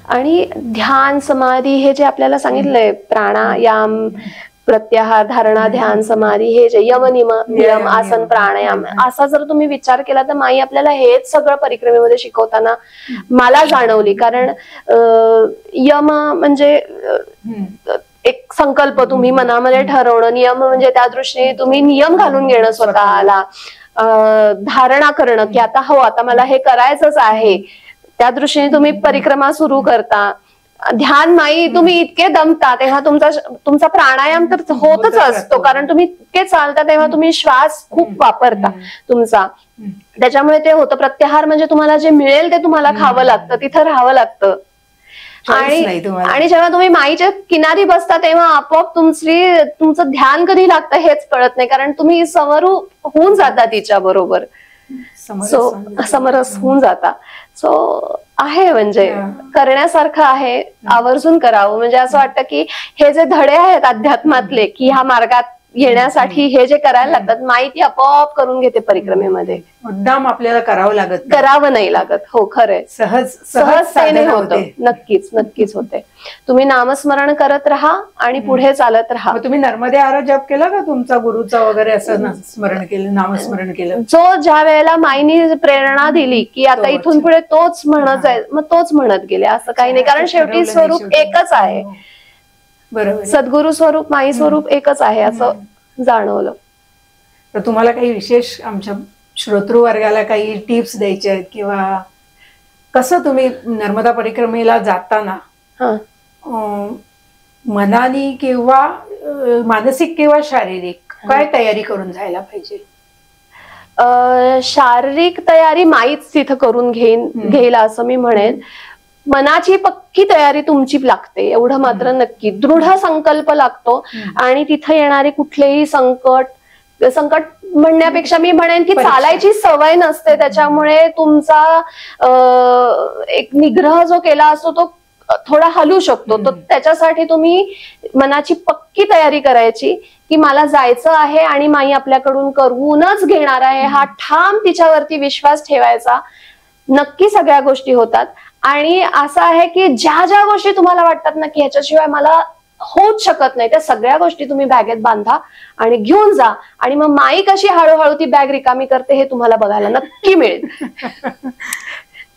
आणि ध्यान समाधी हे जे आपल्याला सांगितलंय, प्राणायाम, प्रत्याहार, धारणा, ध्यान, समाधी, हे जे यम नियम, आसन, प्राणायाम, असा जर तुम्ही विचार केला तर माई आपल्याला हेच सगळं परिक्रमेमध्ये शिकवताना मला जाणवली. कारण यम म्हणजे एक संकल्प तुम्ही मनामध्ये ठरवणं, नियम म्हणजे त्या दृष्टीने तुम्ही नियम घालून घेणं स्वतःला, धारणा करणं की आता हो, आता मला हे करायचंच आहे, त्या दृष्टीने तुम्ही परिक्रमा सुरू करता. ध्यान माई तुम्ही इतके दमता तेव्हा तुमचा प्राणायाम तर होतच असतो, कारण तुम्ही इतके चालता तेव्हा तुम्ही श्वास खूप वापरता तुमचा, त्याच्यामुळे ते होतं. प्रत्याहार म्हणजे तुम्हाला जे मिळेल ते तुम्हाला खावं लागतं, तिथं राहावं लागतं. आणि जेव्हा तुम्ही माईच्या किनारी बसता तेव्हा आपोआप तुमचं ध्यान कधी लागतं हेच कळत नाही, कारण तुम्ही समरूप होऊन जाता तिच्या बरोबर, समरस होऊन जाता. सो आहे म्हणजे करण्यासारखं आहे, आवर्जून करावं. म्हणजे असं वाटतं की हे जे धडे आहेत अध्यात्मातले, की ह्या मार्गात येण्यासाठी हे जे करायला लागतात, माहिती आपोआप करून घेते परिक्रमेमध्ये. मुद्दाम आपल्याला करावं नाही लागत. हो, खरंय, सहजतेने होतं. नक्कीच नक्कीच होते. तुम्ही नामस्मरण करत राहा आणि पुढे चालत राहा. तुम्ही नर्मदे आरा जप केला का तुमचा गुरुचा वगैरे, असं स्मरण केलं, नामस्मरण केलं? जो ज्या वेळेला माईनी प्रेरणा दिली की आता इथून पुढे तोच म्हणत आहे, मग तोच म्हणत गेले, असं काही नाही. कारण शेवटी स्वरूप एकच आहे. बरोबर, सद्गुरु स्वरूप, माई स्वरूप एकच आहे असं जाणवलं. तर तुम्हाला काही विशेष आमच्या श्रोतृ वर्गाला काही टिप्स द्यायचे आहेत, किंवा कसं तुम्ही नर्मदा परिक्रमेला जाताना मनानी किंवा मानसिक किंवा शारीरिक काय तयारी करून जायला पाहिजे? शारीरिक तयारी माईच तिथं करून घेईल असं मी म्हणेन. मनाची पक्की तयारी तुमची लागते, एवढं मात्र नक्की. दृढ संकल्प लागतो. आणि तिथं येणारे कुठलेही संकट म्हणण्यापेक्षा मी म्हणेन की चालायची सवय नसते, त्याच्यामुळे तुमचा एक निग्रह जो केला असतो तो थोडा हलू शकतो. तर त्याच्यासाठी तुम्ही मनाची पक्की तयारी करायची की मला जायचं आहे आणि माई आपल्याकडून करूनच घेणार आहे, हा ठाम तिच्यावरती विश्वास ठेवायचा. नक्की सगळ्या गोष्टी होतात. आणि असं आहे की ज्या ज्या गोष्टी तुम्हाला वाटतात ना की ह्याच्याशिवाय मला होऊच शकत नाही, त्या सगळ्या गोष्टी तुम्ही बॅगेत बांधा आणि घेऊन जा. आणि मग माई कशी हळूहळू ती बॅग रिकामी करते हे तुम्हाला बघायला नक्की मिळेल.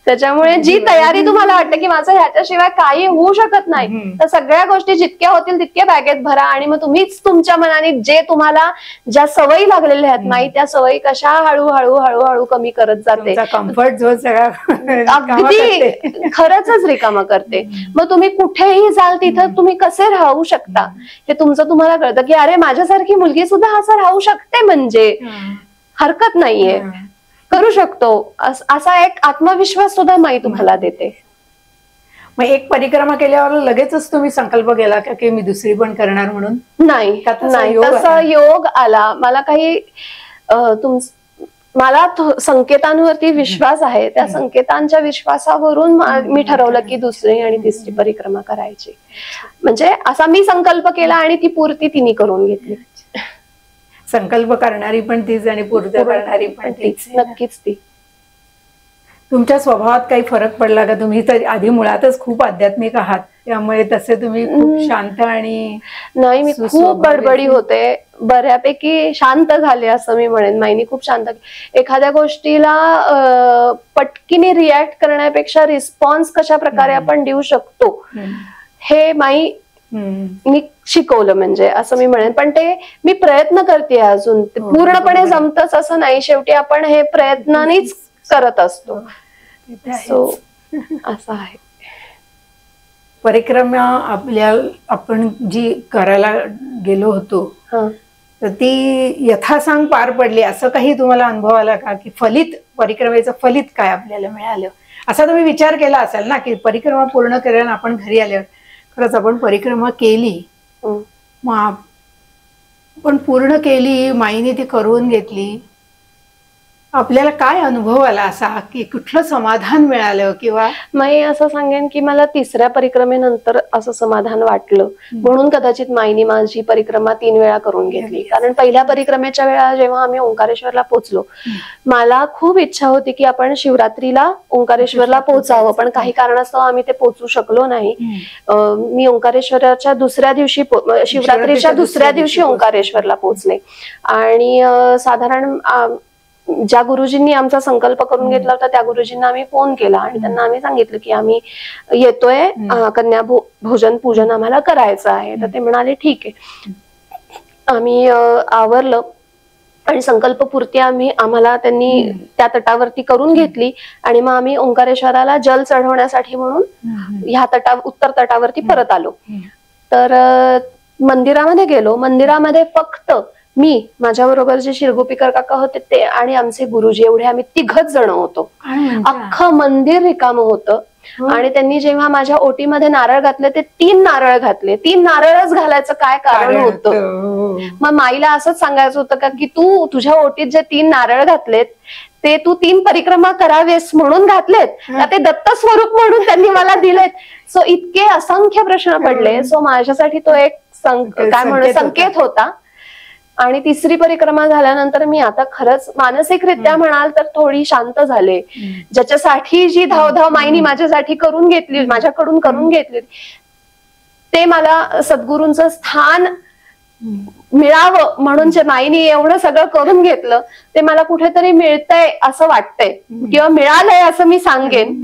त्याच्यामुळे जी तयारी तुम्हाला वाटते की माझं ह्याच्याशिवाय काही होऊ शकत नाही, तर सगळ्या गोष्टी जितक्या होतील तितक्या बॅगेत भरा. आणि मग तुम्हीच तुमच्या मनाने जे तुम्हाला ज्या सवयी लागलेल्या आहेत माई, त्या सवयी कशा हळूहळू हळूहळू कमी करत जाते. कम्फर्ट झोन सगळा अगदी खरंच रिकामा करते. मग तुम्ही कुठेही जाल तिथं तुम्ही कसे राहू शकता हे तुमचं तुम्हाला कळतं की अरे माझ्यासारखी मुलगी सुद्धा असं राहू शकते, म्हणजे हरकत नाहीये, करू शकतो, असा एक आत्मविश्वास सुद्धा माई तुम्हाला देते. मग एक परिक्रमा केल्यावर लगेचच तुम्ही संकल्प केला का की मी दुसरी पण करणार म्हणून? नाही, तसा योग आला. मला काही मला संकेतांवरती विश्वास आहे, त्या संकेतांच्या विश्वासावरून मी ठरवलं की दुसरी आणि तिसरी परिक्रमा करायची. म्हणजे असा मी संकल्प केला आणि ती पूर्ती तिने करून घेतली. संकल्प करणारी पण तीच आणि पूर्ण करणारी पण तीच. नक्कीच ती. तुमच्या स्वभावात काही फरक पडला का? तुम्ही तर आधी मुळातच खूप आध्यात्मिक आहात, त्यामुळे तसे तुम्ही खूप शांत आणि नाही, मी खूप बडबडी होते, बऱ्यापैकी शांत झाले असं मी म्हणेन. माईनी खूप शांत. एखाद्या गोष्टीला पटकीने रिॲक्ट करण्यापेक्षा रिस्पॉन्स कशा प्रकारे आपण देऊ शकतो हे माई मी शिकवलं, म्हणजे असं मी म्हणेन. पण ते मी प्रयत्न करते अजून, पूर्णपणे जमतच असं नाही, शेवटी आपण हे प्रयत्नानेच करत असतो. सो असं आहे. परिक्रमा आपण जी करायला गेलो होतो तर ती यथासांग पार पडली, असं काही तुम्हाला अनुभव आला का? की परिक्रमेचं फलित काय आपल्याला मिळालं, असा तुम्ही विचार केला असेल ना की परिक्रमा पूर्ण केल्यानं आपण घरी आल्यावर खरंच आपण परिक्रमा केली, मग पण पूर्ण केली, माईने ती करून घेतली आपल्याला काय अनुभव आला असा की कुठलं समाधान मिळालं किंवा? मी असं सांगेन की मला 3ऱ्या परिक्रमेनंतर असं समाधान वाटलं, म्हणून कदाचित माईनी माझी परिक्रमा 3 वेळा करून घेतली. कारण पहिल्या परिक्रमेच्या वेळा जेव्हा आम्ही ओंकारेश्वरला पोहोचलो, मला खूप इच्छा होती की आपण शिवरात्रीला ओंकारेश्वरला पोहोचावं, पण काही कारणास्तव आम्ही ते पोहोचू शकलो नाही. मी ओंकारेश्वराच्या दुसऱ्या दिवशी, शिवरात्रीच्या दुसऱ्या दिवशी ओंकारेश्वरला पोहोचले. आणि साधारण ज्या गुरुजींनी आमचा संकल्प करून घेतला होता त्या गुरुजींना आम्ही फोन केला आणि त्यांना आम्ही सांगितलं की आम्ही येतोय, कन्या भोजन पूजन आम्हाला करायचं आहे. तर ते म्हणाले ठीक आहे. आम्ही आवरलं आणि संकल्पपूर्ती आम्हाला त्यांनी त्या तटावरती करून घेतली आणि मग आम्ही ओंकारेश्वराला जल चढवण्यासाठी म्हणून ह्या उत्तर तटावरती परत आलो. तर मंदिरामध्ये गेलो. मंदिरामध्ये फक्त मी, माझ्या बरोबर जे शिरगोपीकर काका होते ते आणि आमचे गुरुजी, एवढे आम्ही 3घच जण होतो. अख्खं मंदिर रिकामं होतं. आणि त्यांनी जेव्हा माझ्या ओटीमध्ये नारळ घातले ते 3 नारळ घातले. 3 नारळच घालायचं काय कारण होतं? मग माईला असंच सांगायचं होतं का की तू तुझ्या ओटीत जे 3 नारळ घातलेत ते तू 3 परिक्रमा करावेस म्हणून घातलेत का ते दत्त स्वरूप म्हणून त्यांनी मला दिलेत? सो इतके असंख्य प्रश्न पडले. सो माझ्यासाठी तो एक संकेत होता. आणि 3री परिक्रमा झाल्यानंतर मी आता खरंच मानसिकरित्या म्हणाल तर थोडी शांत झाले. ज्याच्यासाठी जी धावधाव माईनी माझ्यासाठी करून घेतली, माझ्याकडून करून घेतली, ते मला सद्गुरूंचं स्थान मिळावं म्हणून जे माईनी एवढं सगळं करून घेतलं ते मला कुठेतरी मिळतंय असं वाटतंय किंवा मिळालंय असं मी सांगेन.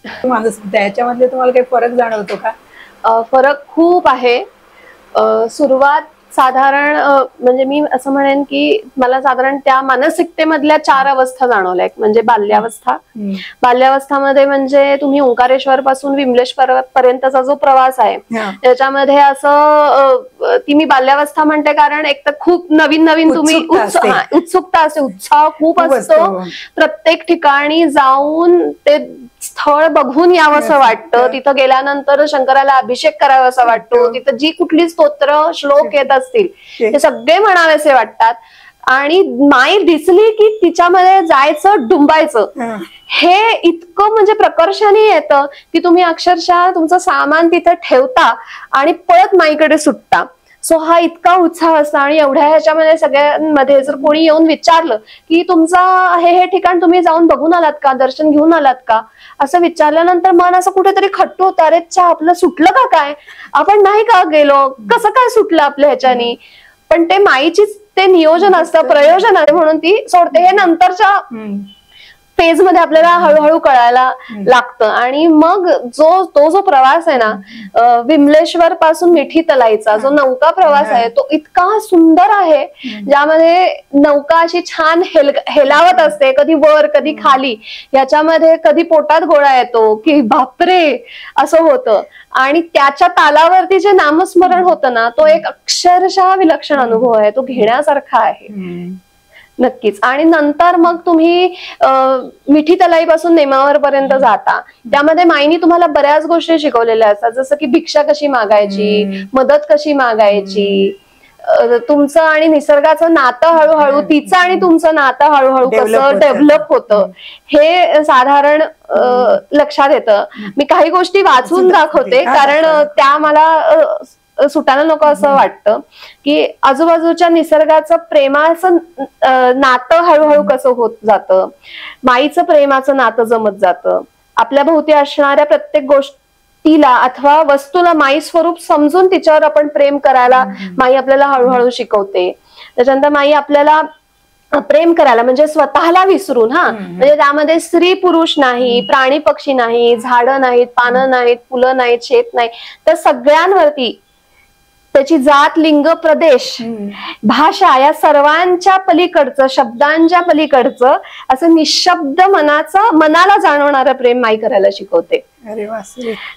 त्याच्यामधले तुम्हाला काही फरक जाणवतो का? फरक खूप आहे. सुरुवात साधारण म्हणजे मी असं म्हणेन की मला साधारण त्या मानसिकतेमधल्या 4 अवस्था जाणवल्या. एक म्हणजे बाल्यावस्था. बाल्यावस्थामध्ये म्हणजे तुम्ही ओंकारेश्वर पासून विमलेश्वर पर्यंतचा जो प्रवास आहे त्याच्यामध्ये असं ती मी बाल्यावस्था म्हणते कारण एक तर खूप नवीन तुम्ही उत्सुकता असते, उत्साह खूप असतो. प्रत्येक ठिकाणी जाऊन ते स्थळ बघून यावंसं वाटतं. तिथं गेल्यानंतर शंकराला अभिषेक करावासा वाटतो. तिथं जी कुठली स्तोत्र श्लोक येत असतील ते सगळे म्हणावेसे वाटतात. आणि माई दिसली की तिच्यामध्ये जायचं, डुंबायचं, हे इतकं म्हणजे प्रकर्षाने येतं की तुम्ही अक्षरशः तुमचं सामान तिथं ठेवता आणि पळत माईकडे सुटता. सो हा इतका उत्साह असतो. आणि एवढ्या ह्याच्यामध्ये सगळ्यांमध्ये जर कोणी येऊन विचारलं की तुमचं हे ठिकाण तुम्ही जाऊन बघून आलात का, दर्शन घेऊन आलात का, असं विचारल्यानंतर मन असं कुठेतरी खट्टू होतं. अरे आपलं सुटलं का काय, आपण नाही का गेलो, कसं काय सुटलं आपल्या ह्याच्यानी. पण ते माईचीच ते नियोजन असतं, प्रयोजन आहे म्हणून ती सोडते. हे नंतरच्या फेज मध्ये आपल्याला हळूहळू कळायला लागतं. आणि मग तो जो प्रवास आहे ना विमलेश्वर पासून मिठी तलाईचा जो नौका प्रवास आहे तो इतका सुंदर आहे, ज्यामध्ये नौका अशी छान हेलावत असते, कधी वर कधी खाली. याच्यामध्ये कधी पोटात गोळा येतो की बापरे असं होतं. आणि त्याच्या तालावरती जे नामस्मरण होतं ना तो एक अक्षरशः विलक्षण अनुभव आहे. तो घेण्यासारखा आहे नक्कीच. आणि नंतर मग तुम्ही मिठी तलाईपासून नेमावर पर्यंत जाता. त्यामध्ये माईनी तुम्हाला बऱ्याच गोष्टी शिकवलेल्या असतात, जसं की भिक्षा कशी मागायची, मदत कशी मागायची, तुमचं आणि निसर्गाचं नातं हळूहळू, तिचं आणि तुमचं नातं हळूहळू कसं डेव्हलप होतं हे साधारण लक्षात येतं. मी काही गोष्टी वाचून दाखवते कारण त्या मला सुटायला नको असं वाटतं की आजूबाजूच्या निसर्गाचं प्रेमाचं नातं हळूहळू कसं होत जातं, माईचं प्रेमाचं नातं जमत जातं. आपल्या भोवती असणाऱ्या प्रत्येक गोष्टीला अथवा वस्तूला माई स्वरूप समजून तिच्यावर आपण प्रेम करायला माई आपल्याला हळूहळू शिकवते. त्याच्यानंतर माई आपल्याला प्रेम करायला म्हणजे स्वतःला विसरून, म्हणजे त्यामध्ये स्त्री पुरुष नाही, प्राणी पक्षी नाही, झाडं नाहीत, पानं नाहीत, फुलं नाहीत, शेत नाही, तर सगळ्यांवरती त्याची जात, लिंग, प्रदेश, भाषा या सर्वांच्या पलीकडचं, शब्दांच्या पलीकडचं असं निशब्द मनाला जाणवणारं प्रेम माई करायला शिकवते.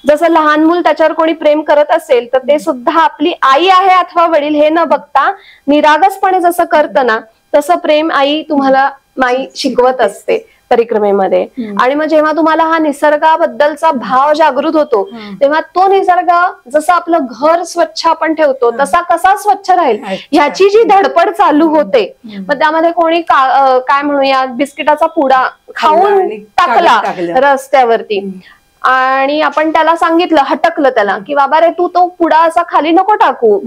जसं लहान मूल त्याच्यावर कोणी प्रेम करत असेल तर ते सुद्धा आपली आई आहे अथवा वडील हे न बघता निरागसपणे जसं करतं ना तसं प्रेम आई तुम्हाला माई शिकवत असते. परिक्रमेमध्ये. आणि मग जेव्हा तुम्हाला हा निसर्गाबद्दलचा भाव जागृत होतो तेव्हा तो निसर्ग जसं आपलं घर स्वच्छ आपण ठेवतो तसा कसा स्वच्छ राहील ह्याची जी धडपड चालू होते. मग त्यामध्ये कोणी काय म्हणूया बिस्किटाचा पुडा खाऊन टाकला रस्त्यावरती आणि आपण त्याला सांगितलं, हटकलं त्याला की बाबा रे तू तो पुडा असा खाली नको टाकू,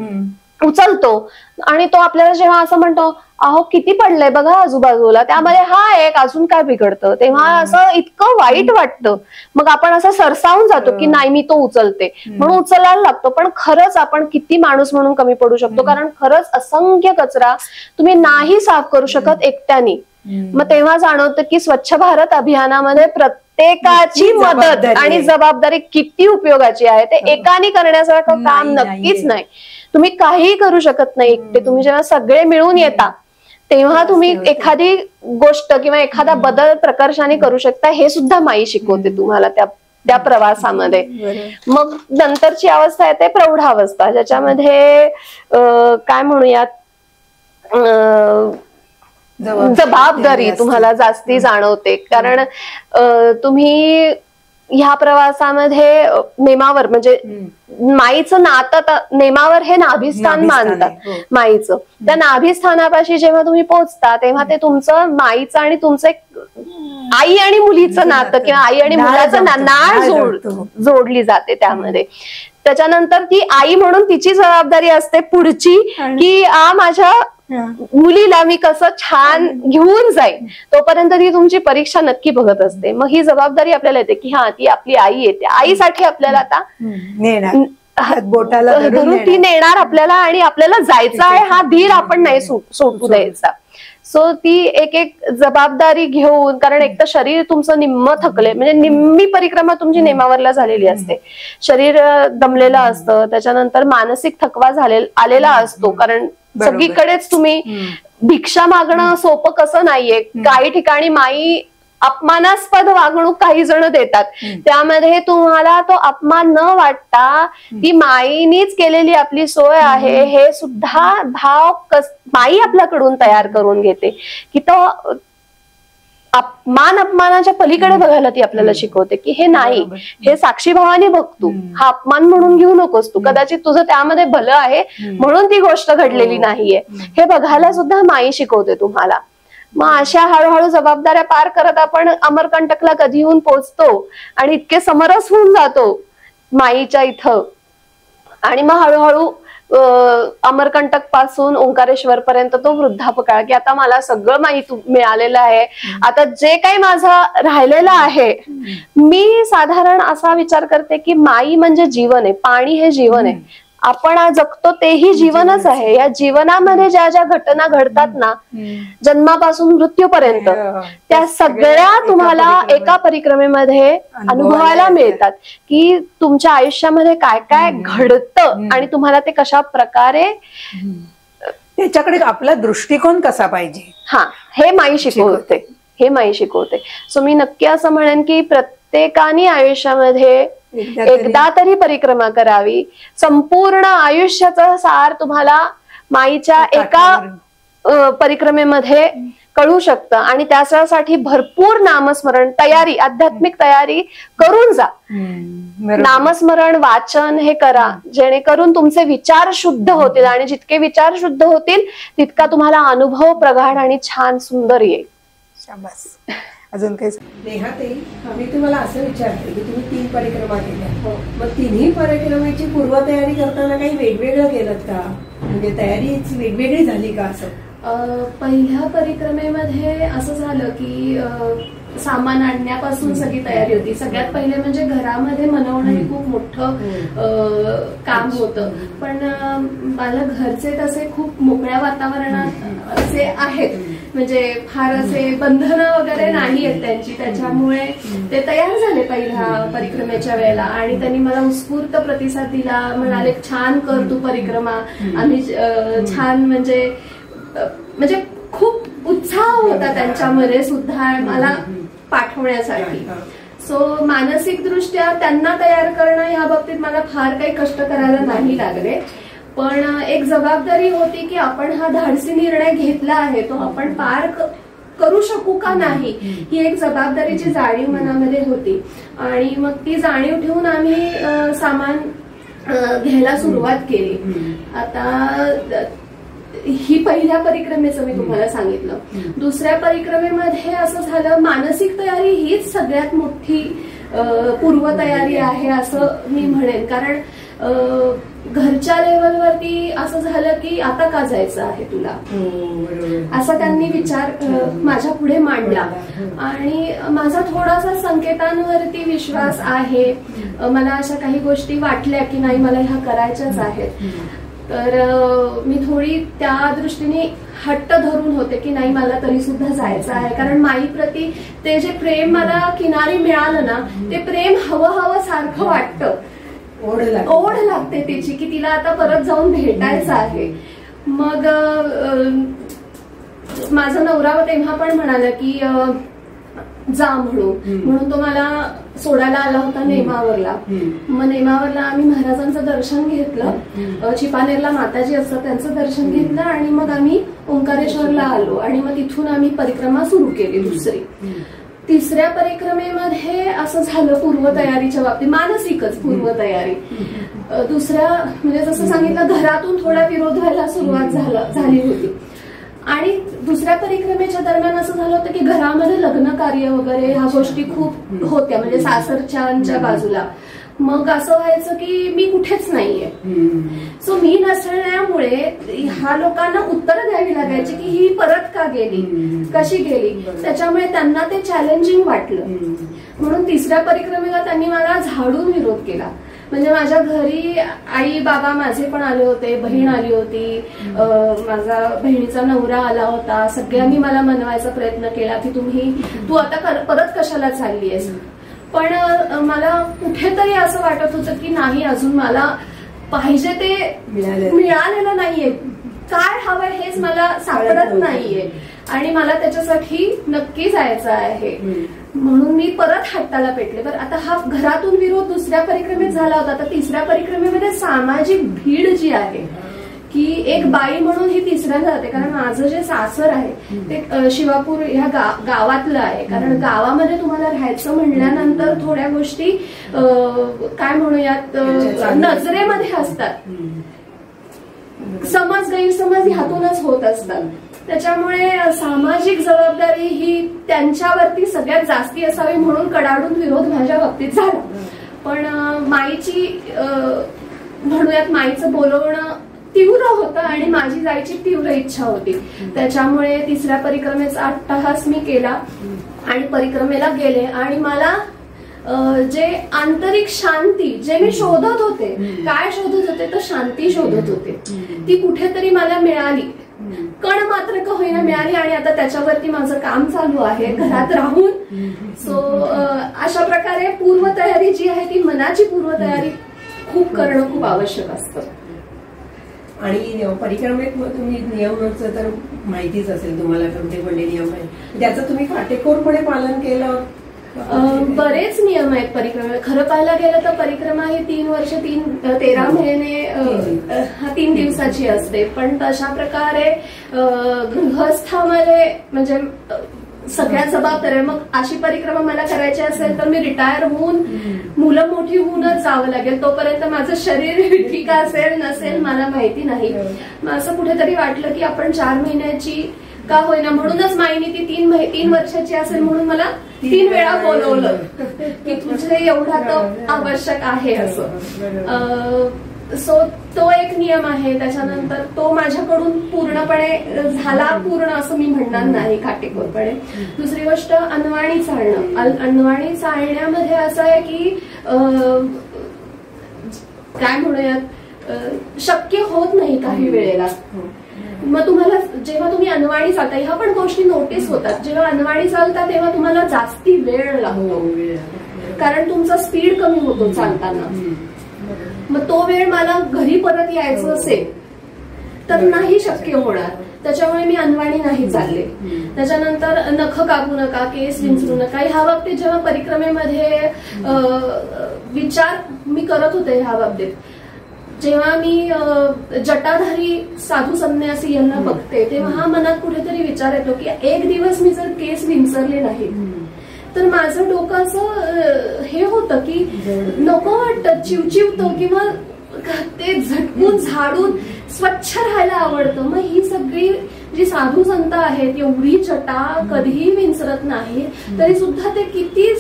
उचलतो आणि तो आपल्याला जेव्हा असं म्हणतो अहो किती पडलंय बघा आजूबाजूला, त्यामध्ये हा एक अजून काय बिघडतं, तेव्हा असं इतकं वाईट वाटतं. मग आपण असं सरसावून जातो की नाही मी तो उचलते म्हणून उचलायला लागतो. पण खरंच आपण किती माणूस म्हणून कमी पडू शकतो, कारण खरंच असंख्य कचरा तुम्ही नाही साफ करू शकत एकट्याने. मग तेव्हा जाणवतं की स्वच्छ भारत अभियानामध्ये प्रत्येकाची मदत आणि जबाबदारी किती उपयोगाची आहे. ते एकाने करण्यासारखं काम नक्कीच नाही. तुम्ही काहीही करू शकत नाही एकटे. तुम्ही जेव्हा सगळे मिळून येता तेव्हा तुम्ही एखादी गोष्ट किंवा एखादा बदल प्रकर्षाने करू शकता. हे सुद्धा माई शिकवते तुम्हाला त्या प्रवासामध्ये. मग नंतरची अवस्था येते प्रौढावस्था, ज्याच्यामध्ये काय म्हणूयात जबाबदारी तुम्हाला जास्ती जाणवते. कारण तुम्ही ह्या प्रवासामध्ये नेमावर म्हणजे माईचं नातं, नेमावर हे नाभिस्थान मानतात माईचं. त्या नाभिस्थानापाशी जेव्हा तुम्ही पोहोचता तेव्हा ते तुमचं माईचं आणि तुमचं एक आई आणि मुलीचं नातं किंवा आई आणि मुलाचं नाळ जोडली जाते त्यामध्ये. त्याच्यानंतर ती आई म्हणून तिची जबाबदारी असते पुढची की माझ्या मुलीला मी कसं छान घेऊन जाईल. तोपर्यंत ती तुमची परीक्षा नक्की बघत असते. मग ही जबाबदारी आपल्याला येते की हा ती आपली आई येते, आईसाठी आपल्याला आता बोटाला धरून ती नेणार आपल्याला आणि आपल्याला जायचं आहे हा धीर आपण नाही सोडू द्यायचा. सो ती एक जबाबदारी घेऊन, कारण एक तर शरीर तुमचं निम्म थकले म्हणजे निम्मी परिक्रमा तुमची नेमावरला झालेली असते, शरीर दमलेलं असतं, त्याच्यानंतर मानसिक थकवा आलेला असतो. कारण सगळीकडेच तुम्ही भिक्षा मागणं सोपं कसं नाहीये. काही ठिकाणी माई अपमानास्पद वागणूक काही जण देतात, त्यामध्ये तुम्हाला तो अपमान न वाटता ती माईनीच केलेली आपली सोय आहे हे सुद्धा भाव माई आपल्याकडून तयार करून घेते की तो अपमानाच्या पलीकडे बघायला ती आपल्याला शिकवते की हे नाही, हे साक्षी भावाने बघ तू, हा अपमान म्हणून घेऊ नकोस तू, कदाचित तुझं त्यामध्ये भलं आहे म्हणून ती गोष्ट घडलेली नाहीये हे बघायला सुद्धा माई शिकवते तुम्हाला. मग अशा हळूहळू जबाबदाऱ्या पार करत आपण अमरकंटकला कधी येऊन पोहोचतो आणि इतके समरस होऊन जातो माईच्या इथं. आणि मग हळूहळू अमरकंटक पासून ओंकारेश्वर पर्यंत तो वृद्धापकाळ की आता मला सगळं माई मिळालेलं आहे, आता जे काही माझं राहिलेलं आहे. मी साधारण असा विचार करते की माई म्हणजे जीवन आहे, पाणी हे जीवन आहे, आपण आज जगतो तेही जीवनच आहे. या जीवनामध्ये ज्या ज्या घटना घडतात ना जन्मापासून मृत्यूपर्यंत त्या सगळ्या तुम्हाला एका परिक्रमेमध्ये अनुभवायला मिळतात की तुमच्या आयुष्यामध्ये काय काय घडतं आणि तुम्हाला ते कशा प्रकारे त्याच्याकडे आपला दृष्टिकोन कसा पाहिजे हे माई शिकवते, हे माई शिकवते. सो मी नक्की असं म्हणेन की प्रत्येकाने आयुष्यामध्ये एकदा तरी परिक्रमा करावी. संपूर्ण आयुष्याचा सार तुम्हाला माईच्या एका परिक्रमेमध्ये कळू शकतं आणि त्यासाठी भरपूर नामस्मरण तयारी, आध्यात्मिक तयारी करून जा. नामस्मरण वाचन हे करा जेणेकरून तुमचे विचार शुद्ध होतील आणि जितके विचार शुद्ध होतील तितका तुम्हाला अनुभव प्रगाढ आणि छान सुंदर येईल. शाबास. अजून काही नेहाताई, मी तुम्हाला असं विचारते की तुम्ही 3 परिक्रमा केल्या, मग तिन्ही परिक्रमेची पूर्वतयारी करताना काही वेगवेगळं केलं का, म्हणजे तयारी वेगवेगळी झाली का? असं पहिल्या परिक्रमेमध्ये असं झालं की सामान आणण्यापासून सगळी तयारी होती. सगळ्यात पहिले म्हणजे घरामध्ये मनवणं हे खूप मोठं काम होतं. पण मला घरचे तसे खूप मोकळ्या वातावरणात असे आहेत, म्हणजे फार असे बंधनं वगैरे नाही आहेत त्यांची, त्याच्यामुळे ते तयार झाले पहिल्या परिक्रमेच्या वेळेला आणि त्यांनी मला उत्स्फूर्त प्रतिसाद दिला. म्हणाले छान कर तू परिक्रमा, आम्ही छान म्हणजे खूप उत्साह होता त्यांच्यामध्ये सुद्धा मला पाठवण्यासाठी. सो मानसिक दृष्ट्या त्यांना तयार करणं या बाबतीत मला फार काही कष्ट करायला नाही लागले. पण एक जबाबदारी होती की आपण हा धाडसी निर्णय घेतला आहे तो आपण पार करू शकू का नाही, ही एक जबाबदारीची जाणीव मनामध्ये होती. आणि मग ती जाणीव ठेवून आम्ही सामान घ्यायला सुरुवात केली. आता ही पहिल्या परिक्रमेचं मी तुम्हाला सांगितलं. दुसऱ्या परिक्रमेमध्ये असं झालं, मानसिक तयारी हीच सगळ्यात मोठी पूर्वतयारी आहे असं मी म्हणेन. कारण घरच्या लेवलवरती असं झालं की आता का जायचं आहे तुला, असा त्यांनी विचार माझ्या पुढे मांडला. आणि माझा थोडासा संकेतांवरती विश्वास आहे. मला अशा काही गोष्टी वाटल्या की नाही मला ह्या करायच्याच आहेत, तर मी थोडी त्या दृष्टीने हट्ट धरून होते की नाही मला तरी सुद्धा जायचं आहे. कारण माईप्रती ते जे प्रेम मला किनारी मिळालं ना, ते प्रेम हवं हवं सारखं वाटतं, ओढ लागते त्याची की तिला आता परत जाऊन भेटायचं आहे. मग माझा नवरा तेव्हा पण म्हणाला की जा म्हणून तो मला सोडायला आला होता नेमावरला. मग नेमावरला आम्ही महाराजांचं दर्शन घेतलं, चिपानेरला माताजी असतात त्यांचं दर्शन घेतलं आणि मग आम्ही ओंकारेश्वरला आलो. आणि मग तिथून आम्ही परिक्रमा सुरू केली दुसरी. तिसऱ्या परिक्रमेमध्ये असं झालं पूर्वतयारीच्या बाबतीत, मानसिकच पूर्वतयारी. दुसऱ्या म्हणजे जसं सांगितलं घरातून थोडा विरोध व्हायला सुरुवात झाली होती. आणि दुसऱ्या परिक्रमेच्या दरम्यान असं झालं होतं की घरामध्ये लग्न कार्य वगैरे ह्या गोष्टी खूप होत्या, म्हणजे सासरच्यांच्या बाजूला. मग असं व्हायचं की मी कुठेच नाहीये. सो मी नसल्यामुळे ह्या लोकांना उत्तर द्यावी लागायची की ही परत का गेली, कशी गेली. त्याच्यामुळे त्यांना ते चॅलेंजिंग वाटलं. म्हणून तिसऱ्या परिक्रमेला त्यांनी मला झाडून विरोध केला. म्हणजे माझ्या घरी आई बाबा माझे पण आले होते, बहीण आली होती, माझा बहिणीचा नवरा आला होता. सगळ्यांनी मला मनवायचा प्रयत्न केला की तू आता परत कशाला चाललीयस. पण मला कुठेतरी असं वाटत होतं की नाही, अजून मला पाहिजे ते मिळालेलं नाहीये, काय हवंय हेच मला सापडत नाहीये आणि मला त्याच्यासाठी नक्की जायचं आहे. म्हणून मी परत हट्टाला पेटले. बरं आता हा घरातून विरोध दुसऱ्या परिक्रमेत झाला होता, तर तिसऱ्या परिक्रमेमध्ये सामाजिक भीड जी आहे की एक बाई म्हणून ही तिसऱ्यांदा जाते. कारण माझं जे सासर आहे ते शिवापूर ह्या गावातलं आहे. कारण गावामध्ये तुम्हाला राहायचं म्हणल्यानंतर थोड्या गोष्टी काय म्हणूयात नजरेमध्ये असतात, समज गैरसमज ह्यातूनच होत असतात. त्याच्यामुळे सामाजिक जबाबदारी ही त्यांच्यावरती सगळ्यात जास्ती असावी म्हणून कडाडून विरोध माझ्या बाबतीत झाला. पण माईची म्हणूयात माईचं बोलवणं तीव्र होतं आणि माझी जायची तीव्र इच्छा होती. त्याच्यामुळे तिसऱ्या परिक्रमेचा अट्टहास मी केला आणि परिक्रमेला गेले. आणि मला जे आंतरिक शांती जे मी शोधत होते, काय शोधत होते तर शांती शोधत होते, ती कुठेतरी मला मिळाली, कण मात्र का होईना मिळाली. आणि आता त्याच्यावरती माझं काम चालू आहे घरात राहून. सो अशा प्रकारे पूर्वतयारी जी आहे ती मनाची पूर्वतयारी खूप करणं खूप आवश्यक असतं. आणि परिक्रमेत तुम्ही नियमांचं तर माहितीच असेल तुम्हाला, कोणते कोणते नियम आहेत, त्याचं तुम्ही काटेकोरपणे पालन केलं. बरेच नियम आहेत परिक्रमेला. खरं पाहायला गेलं तर परिक्रमा ही 3 वर्ष 13 महिने 3 दिवसाची असते. पण तशा प्रकारे गृहस्थामध्ये म्हणजे सगळ्या जबाबदाऱ्या, मग अशी परिक्रमा मला करायची असेल तर मी रिटायर होऊन मुलं मोठी होऊनच जावं लागेल. तोपर्यंत माझं शरीर ठीक असेल नसेल मला माहिती नाही. मग असं कुठेतरी वाटलं की आपण 4 महिन्याची का होईना, म्हणूनच माईने ती 3 वर्षाची असेल म्हणून मला 3 वेळा बोलवलं की तुझे एवढा तर आवश्यक आहे असं. सो तो एक नियम आहे. त्याच्यानंतर तो माझ्याकडून पूर्णपणे झाला पूर्ण असं मी म्हणणार नाही काटेकोरपणे. दुसरी गोष्ट अनवाणी चालणं. अनवाणी चालण्यामध्ये असं आहे की काय म्हणूयात शक्य होत नाही काही वेळेला. मग तुम्हाला जेव्हा तुम्ही अनवाणी चालता, ह्या पण गोष्टी नोटीस होतात. जेव्हा अनवाणी चालता तेव्हा तुम्हाला जास्ती वेळ लागतो, कारण तुमचा स्पीड कमी होतो चालताना. मग तो वेळ मला घरी परत यायचं असेल तर नाही शक्य होणार. त्याच्यामुळे मी अनवाणी नाही चालले. त्याच्यानंतर नख कापू नका, केस विंचरू नका. ह्या बाबतीत जेव्हा परिक्रमेमध्ये विचार मी करत होते ह्या बाबतीत जेव्हा मी जटाधारी साधू संन्यासी यांना बघते तेव्हा हा मनात कुठेतरी विचार येतो की एक दिवस मी जर केस विंचरले नाही तर माझं डोकं असं हे होतं की नको वाटतं, चिवचिवतो किंवा ते झटकून झाडून स्वच्छ राहायला आवडतं. मग ही सगळी जी साधू संत आहेत एवढी जटा कधीही विंचरत नाही तरी सुद्धा ते किती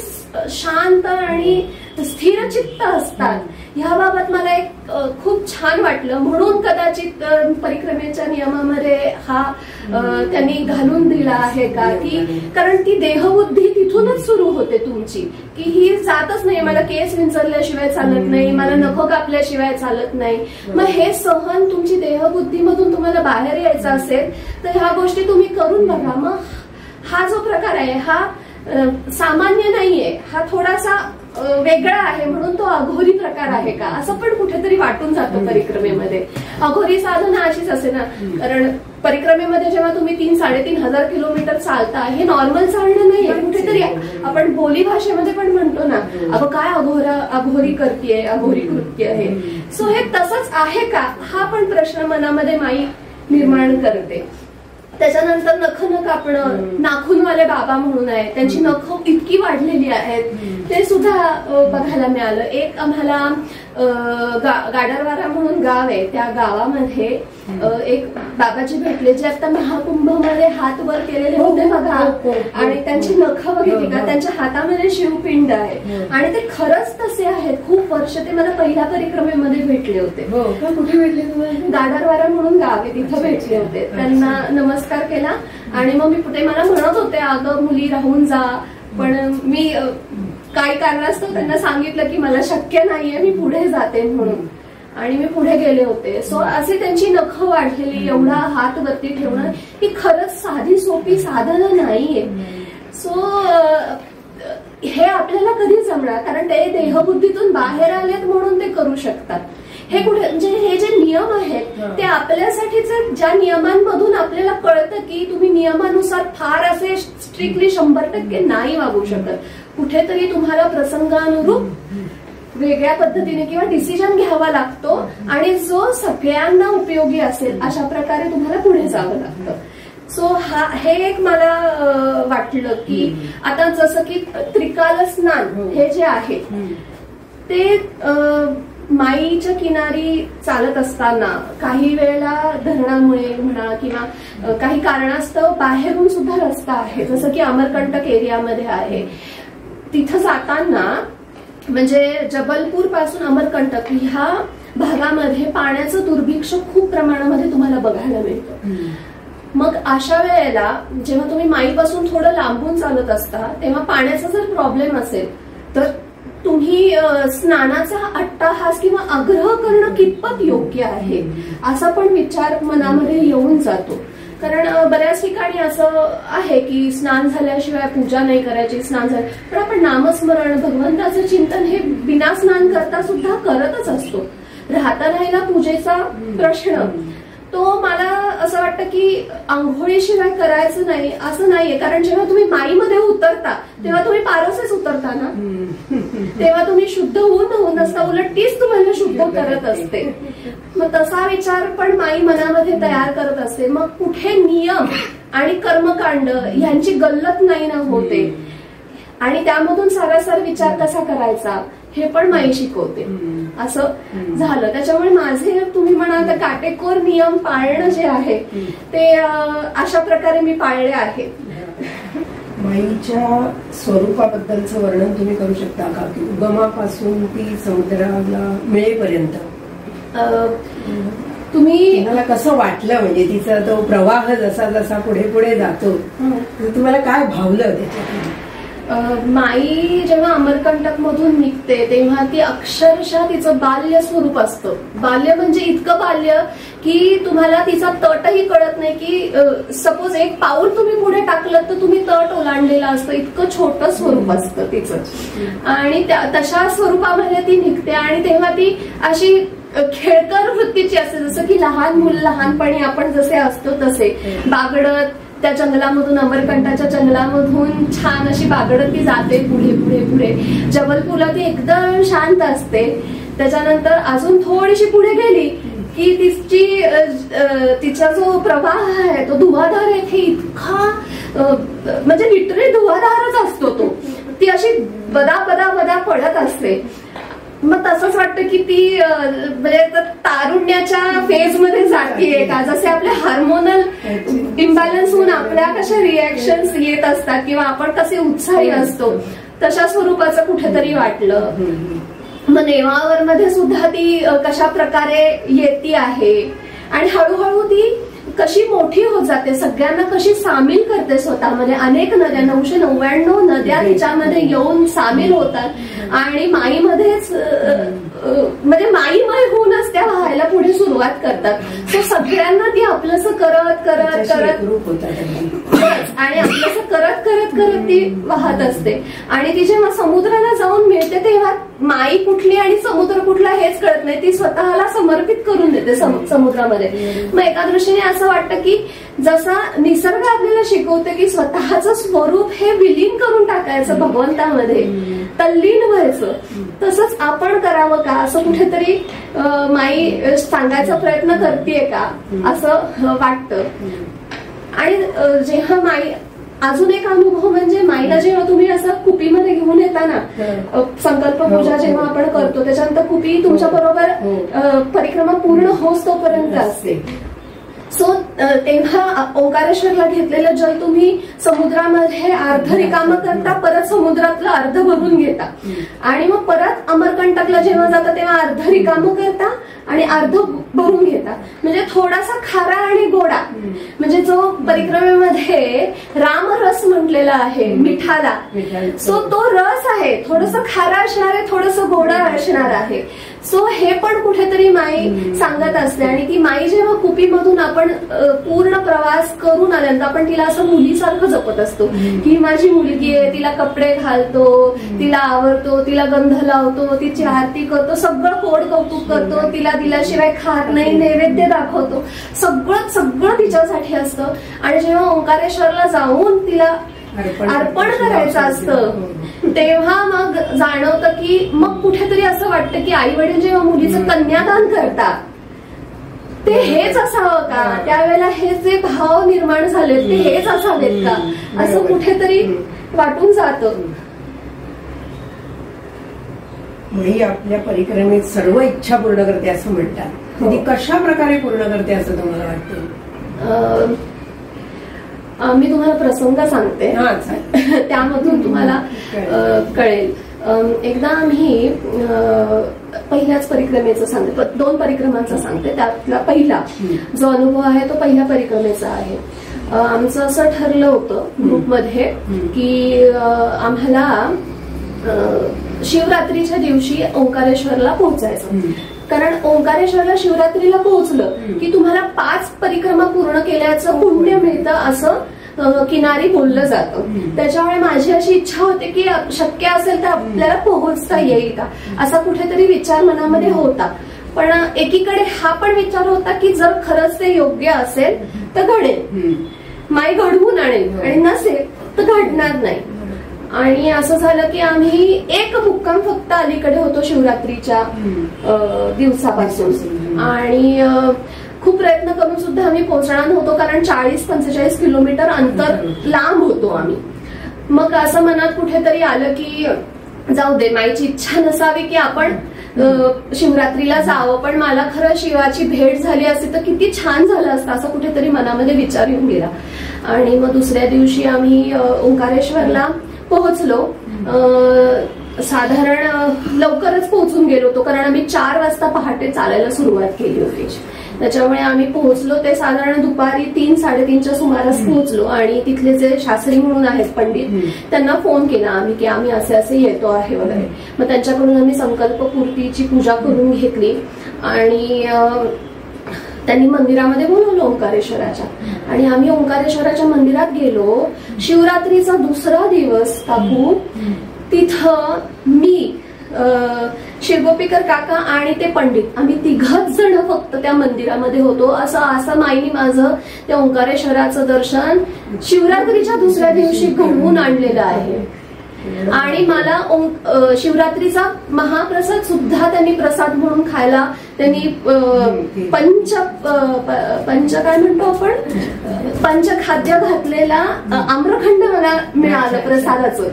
शांत आणि स्थिरचित्त असतात. ह्याबाबत मला एक खूप छान वाटलं, म्हणून कदाचित परिक्रमेच्या नियमामध्ये हा त्यांनी घालून दिला आहे का की कारण ती देहबुद्धी तिथूनच सुरू होते तुमची की ही जातच नाही, मला केस विंचरल्याशिवाय चालत नाही, मला नखं कापल्याशिवाय चालत नाही. मग हे सहन तुमची देहबुद्धीमधून तुम्हाला बाहेर यायचं असेल तर ह्या गोष्टी तुम्ही करून बघा. मग हा जो प्रकार आहे हा सामान्य नाहीये, हा थोडासा वेगळा आहे, म्हणून तो अघोरी प्रकार आहे का असं पण कुठेतरी वाटून जातं परिक्रमेमध्ये. अघोरी साधना अशीच असे ना, कारण परिक्रमेमध्ये जेव्हा तुम्ही 3-3.5 किलोमीटर चालता हे नॉर्मल चालणं नाहीये. कुठेतरी आपण बोली भाषेमध्ये पण म्हणतो ना, अगं काय अघोरी करतीये, अघोरी कृत्य आहे. सो हे तसंच आहे का हा पण प्रश्न मनामध्ये माई निर्माण करते. त्याच्यानंतर नख न कापणं, नाखूनवाले बाबा म्हणून आहे, त्यांची नख इतकी वाढलेली आहेत ते सुद्धा बघायला मिळालं. एक आम्हाला गाडरवारा म्हणून गाव आहे, त्या गावामध्ये एक बाबाजी भेटले जे आता महाकुंभमध्ये हात वर केलेले होते बघा, आणि त्यांची नख बघितली का, त्यांच्या हातामध्ये शिवपिंड आहे आणि ते खरंच तसे आहेत. खूप वर्ष ते मला पहिल्या परिक्रमेमध्ये भेटले होते. कुठे भेटले तुम्हाला? गाडरवारा म्हणून गाव आहे, तिथं भेटले होते. त्यांना नमस्कार केला आणि मग मी पुढे मला म्हणत होते अगं मुली राहून जा, पण मी काही कारणास्तव त्यांना सांगितलं की मला शक्य नाहीये, मी पुढे जाते म्हणून, आणि मी पुढे गेले होते. सो असे त्यांची नख वाढलेली, एवढा हात वरती ठेवणं ही खरंच साधी सोपी साधनं नाहीये. सो हे आपल्याला कधी जमणार, कारण ते देहबुद्धीतून बाहेर आलेत म्हणून ते करू शकतात. हे कुठे म्हणजे हे जे नियम आहेत ते आपल्यासाठीच, ज्या नियमांमधून आपल्याला कळतं की तुम्ही नियमानुसार फार असे स्ट्रिक्टली 100% नाही वागू शकत. कुठेतरी तुम्हाला प्रसंगानुरूप वेगळ्या पद्धतीने किंवा डिसिजन घ्यावा लागतो आणि जो सगळ्यांना उपयोगी असेल अशा प्रकारे तुम्हाला पुढे जावं लागतं. सो हे एक मला वाटलं की आता जसं की त्रिकाल स्नान हे जे आहे ते माईच्या किनारी चालत असताना काही वेळेला धरणामुळे म्हणा किंवा काही कारणास्तव बाहेरून सुद्धा रस्ता आहे, जसं की अमरकंटक एरियामध्ये आहे. तिथं जाताना म्हणजे जबलपूर पासून अमरकंटक ह्या भागामध्ये पाण्याचं दुर्भिक्ष खूप प्रमाणामध्ये तुम्हाला बघायला मिळतं. मग अशा वेळेला जेव्हा तुम्ही माईपासून थोडं लांबून चालत असता तेव्हा पाण्याचा जर प्रॉब्लेम असेल तर तुम्ही स्नानाचा अट्टाहास किंवा आग्रह करणं कितपत योग्य आहे असा पण विचार मनामध्ये येऊन जातो. कारण बऱ्याच ठिकाणी असं आहे की स्नान झाल्याशिवाय पूजा नाही करायची, स्नान झालं पण आपण नामस्मरण भगवंताचं चिंतन हे बिना स्नान करता सुद्धा करतच असतो. राहता राहिला पूजेचा प्रश्न, तो मला असं वाटतं की आंघोळीशिवाय करायचं नाही असं नाहीये. कारण जेव्हा तुम्ही माईमध्ये उतरता तेव्हा तुम्ही पारसेच उतरता ना, तेव्हा तुम्ही शुद्ध होऊन नसता, उलट तीच तुम्हाला शुद्ध करत असते. मग तसा विचार पण माई मनामध्ये तयार करत असते. मग कुठे नियम आणि कर्मकांड यांची गल्लत नाही ना होते, आणि त्यामधून सारासार विचार कसा करायचा हे पण माई शिकवते. असं झालं. त्याच्यामुळे माझे तुम्ही म्हणाल तर काटेकोर नियम पाळणं जे आहे ते अशा प्रकारे मी पाळले आहे. माईच्या स्वरूपाबद्दलचं वर्णन तुम्ही करू शकता का, की उगमापासून ती समुद्राला मिळेपर्यंत तुम्हाला कसं वाटलं, म्हणजे तिचा तो प्रवाह जसा जसा पुढे पुढे जातो तुम्हाला काय भावलं त्याच्यात? माई जेव्हा अमरकंटक मधून निघते तेव्हा ती अक्षरशः तिचं बाल्य स्वरूप असतं. बाल्य म्हणजे इतकं बाल्य की तुम्हाला तिचा तटही कळत नाही, की सपोज एक पाऊल तुम्ही पुढे टाकलं तर तुम्ही तट ओलांडलेला असतं, इतकं छोटं स्वरूप असतं तिचं. आणि तशा स्वरूपामध्ये ती निघते आणि तेव्हा ती अशी खेळकर वृत्तीची असते, जसं की लहान मुलं लहानपणी आपण जसे असतो तसे बागडत त्या जंगलामधून, अमरकंटाच्या जंगलामधून छान अशी बागडत ती जाते पुढे पुढे पुढे. जबलपूरला ती एकदम शांत असते. त्याच्यानंतर अजून थोडीशी पुढे गेली की तिचा जो प्रवाह आहे तो धुवाधार आहे, इतका म्हणजे लिटरली धुवाधारच असतो तो. ती अशी बदा बदा बदा पडत असते. मग तसंच वाटतं की ती म्हणजे तारुण्याच्या फेज मध्ये जातीये का, जसे आपले हार्मोनल इम्बॅलन्स होऊन आपल्या कशा रिॲक्शन्स येत असतात किंवा आपण कसे उत्साही असतो तशा स्वरूपाचं कुठेतरी वाटलं. मग नेवावर मध्ये सुद्धा ती कशा प्रकारे येती आहे आणि हळूहळू ती कशी मोठी होत जाते, सगळ्यांना कशी सामील करते स्वतःमध्ये. अनेक नद्या 999 नद्या तिच्यामध्ये येऊन सामील होतात आणि माईमध्येच म्हणजे माईमय होऊनच त्या व्हायला पुढे सुरुवात करतात. सो सगळ्यांना ती आपलंसं करत करत करत आणि आपलंसं करत करत करत ती वाहत असते. आणि ती जेव्हा समुद्राला जाऊन मिळते तेव्हा माई कुठली आणि समुद्र कुठला हेच कळत नाही. ती स्वतःला समर्पित करून देते समुद्रामध्ये. मग एका दृष्टीने असं वाटतं की जसा निसर्ग आपल्याला शिकवते की स्वतःचं स्वरूप हे विलीन करून टाकायचं भगवंतामध्ये, तल्लीन व्हायचं, तसंच आपण करावं का असं कुठेतरी माई सांगायचा प्रयत्न करतेय का असं वाटतं. आणि जेव्हा माई अजून एक अनुभव म्हणजे माईला जेव्हा तुम्ही असं कुपीमध्ये घेऊन येता ना, संकल्प पूजा जेव्हा आपण करतो त्याच्यानंतर कुपी तुमच्या बरोबर परिक्रमा पूर्ण होस तोपर्यंत असते. सो तेव्हा ओंकारेश्वरला घेतलेलं जल तुम्ही समुद्रामध्ये अर्ध रिकामं करता, परत समुद्रातलं अर्ध भरून घेता आणि मग परत अमरकंटकला जेव्हा जाता तेव्हा अर्ध रिकामं करता आणि अर्ध भरून घेता. म्हणजे थोडासा खारा आणि गोडा, म्हणजे जो परिक्रमेमध्ये रामरस म्हटलेला आहे मिठाला, सो तो रस आहे, थोडंसं खारा असणार आहे, थोडंसं गोडा असणार आहे. सो हे पण कुठेतरी माई सांगत असते. आणि ती माई जेव्हा कुपीमधून आपण पूर्ण प्रवास करून आल्यानंतर आपण तिला असं मुलीसारखं जपत असतो की माझी मुलगी आहे, तिला कपडे घालतो, तिला आवडतो, तिला गंध लावतो, तिची आरती करतो, सगळं कोड कौतुक करतो, तिला दिल्याशिवाय खात नाही, नैवेद्य दाखवतो, सगळं सगळं तिच्यासाठी असतं. आणि जेव्हा ओंकारेश्वरला जाऊन तिला अर्पण करायचं असतं तेव्हा मग जाणवतं की मग कुठेतरी असं वाटतं की आई वडील जेव्हा मुलीचं कन्यादान करतात ते हेच असावं का, त्यावेळेला हे जे भाव निर्माण झालेत ते हेच असावेत का असं कुठेतरी वाटून जातं. माई आपल्या परिक्रमेत सर्व इच्छा पूर्ण करते असं म्हणतात. ती कशा प्रकारे पूर्ण करते असं तुम्हाला वाटतं? मी तुम्हाला प्रसंग सांगते, त्यामधून तुम्हाला कळेल. एकदा आम्ही पहिल्याच परिक्रमेचं सांगते, 2 परिक्रमांचा सांगते. त्यातला पहिला जो अनुभव आहे तो पहिल्या परिक्रमेचा आहे. आमचं असं ठरलं होतं ग्रुपमध्ये की आम्हाला शिवरात्रीच्या दिवशी ओंकारेश्वरला पोहोचायचं. कारण ओंकारेश्वरला शिवरात्रीला पोहोचलं की तुम्हाला 5 परिक्रमा पूर्ण केल्याचं पुण्य मिळतं असं किनारी बोललं जातं. त्याच्यामुळे माझी अशी इच्छा होती की शक्य असेल तर आपल्याला पोहोचता येईल का असा कुठेतरी विचार मनामध्ये होता. पण एकीकडे हा पण विचार होता की जर खरंच ते योग्य असेल तर घडेल, माई घडवून आणेल, आणि नसेल तर घडणार नाही. आणि असं झालं की आम्ही एक मुक्काम फक्त अलीकडे होतो शिवरात्रीच्या दिवसापासून. आणि खूप प्रयत्न करून सुद्धा आम्ही पोहोचणार नव्हतो कारण 40-45 किलोमीटर अंतर लांब होतो आम्ही. मग असं मनात कुठेतरी आलं की जाऊ दे, माईची इच्छा नसावी की आपण शिवरात्रीला जावं, पण मला खरं शिवाची भेट झाली असती तर किती छान झालं असतं असं कुठेतरी मनामध्ये विचार येऊन गेला. आणि मग दुसऱ्या दिवशी आम्ही ओंकारेश्वरला पोहोचलो. साधारण लवकरच पोहोचून गेलो होतो कारण आम्ही 4 वाजता पहाटे चालायला सुरुवात केली होती. त्याच्यामुळे आम्ही पोहोचलो ते साधारण दुपारी 3-3:30च्या सुमारास पोहोचलो. आणि तिथले जे शास्त्री म्हणून आहेत पंडित, त्यांना फोन केला आम्ही की आम्ही असे असे येतो आहे वगैरे. मग त्यांच्याकडून आम्ही संकल्पपूर्तीची पूजा करून घेतली आणि त्यांनी मंदिरामध्ये बोलवलं ओंकारेश्वराच्या. आणि आम्ही ओंकारेश्वराच्या मंदिरात गेलो. शिवरात्रीचा दुसरा दिवस काकू, तिथं मी, शिरगोपीकर काका आणि ते पंडित, आम्ही 3घच जण फक्त त्या मंदिरामध्ये होतो. असं माईनी माझं त्या ओंकारेश्वराचं दर्शन शिवरात्रीच्या दुसऱ्या दिवशी घडवून आणलेलं आहे. आणि मला शिवरात्रीचा महाप्रसाद सुद्धा त्यांनी प्रसाद म्हणून खायला, त्यांनी पंच काय म्हणतो आपण, पंचखाद्य घातलेला आम्रखंड मला मिळालं प्रसादाचं.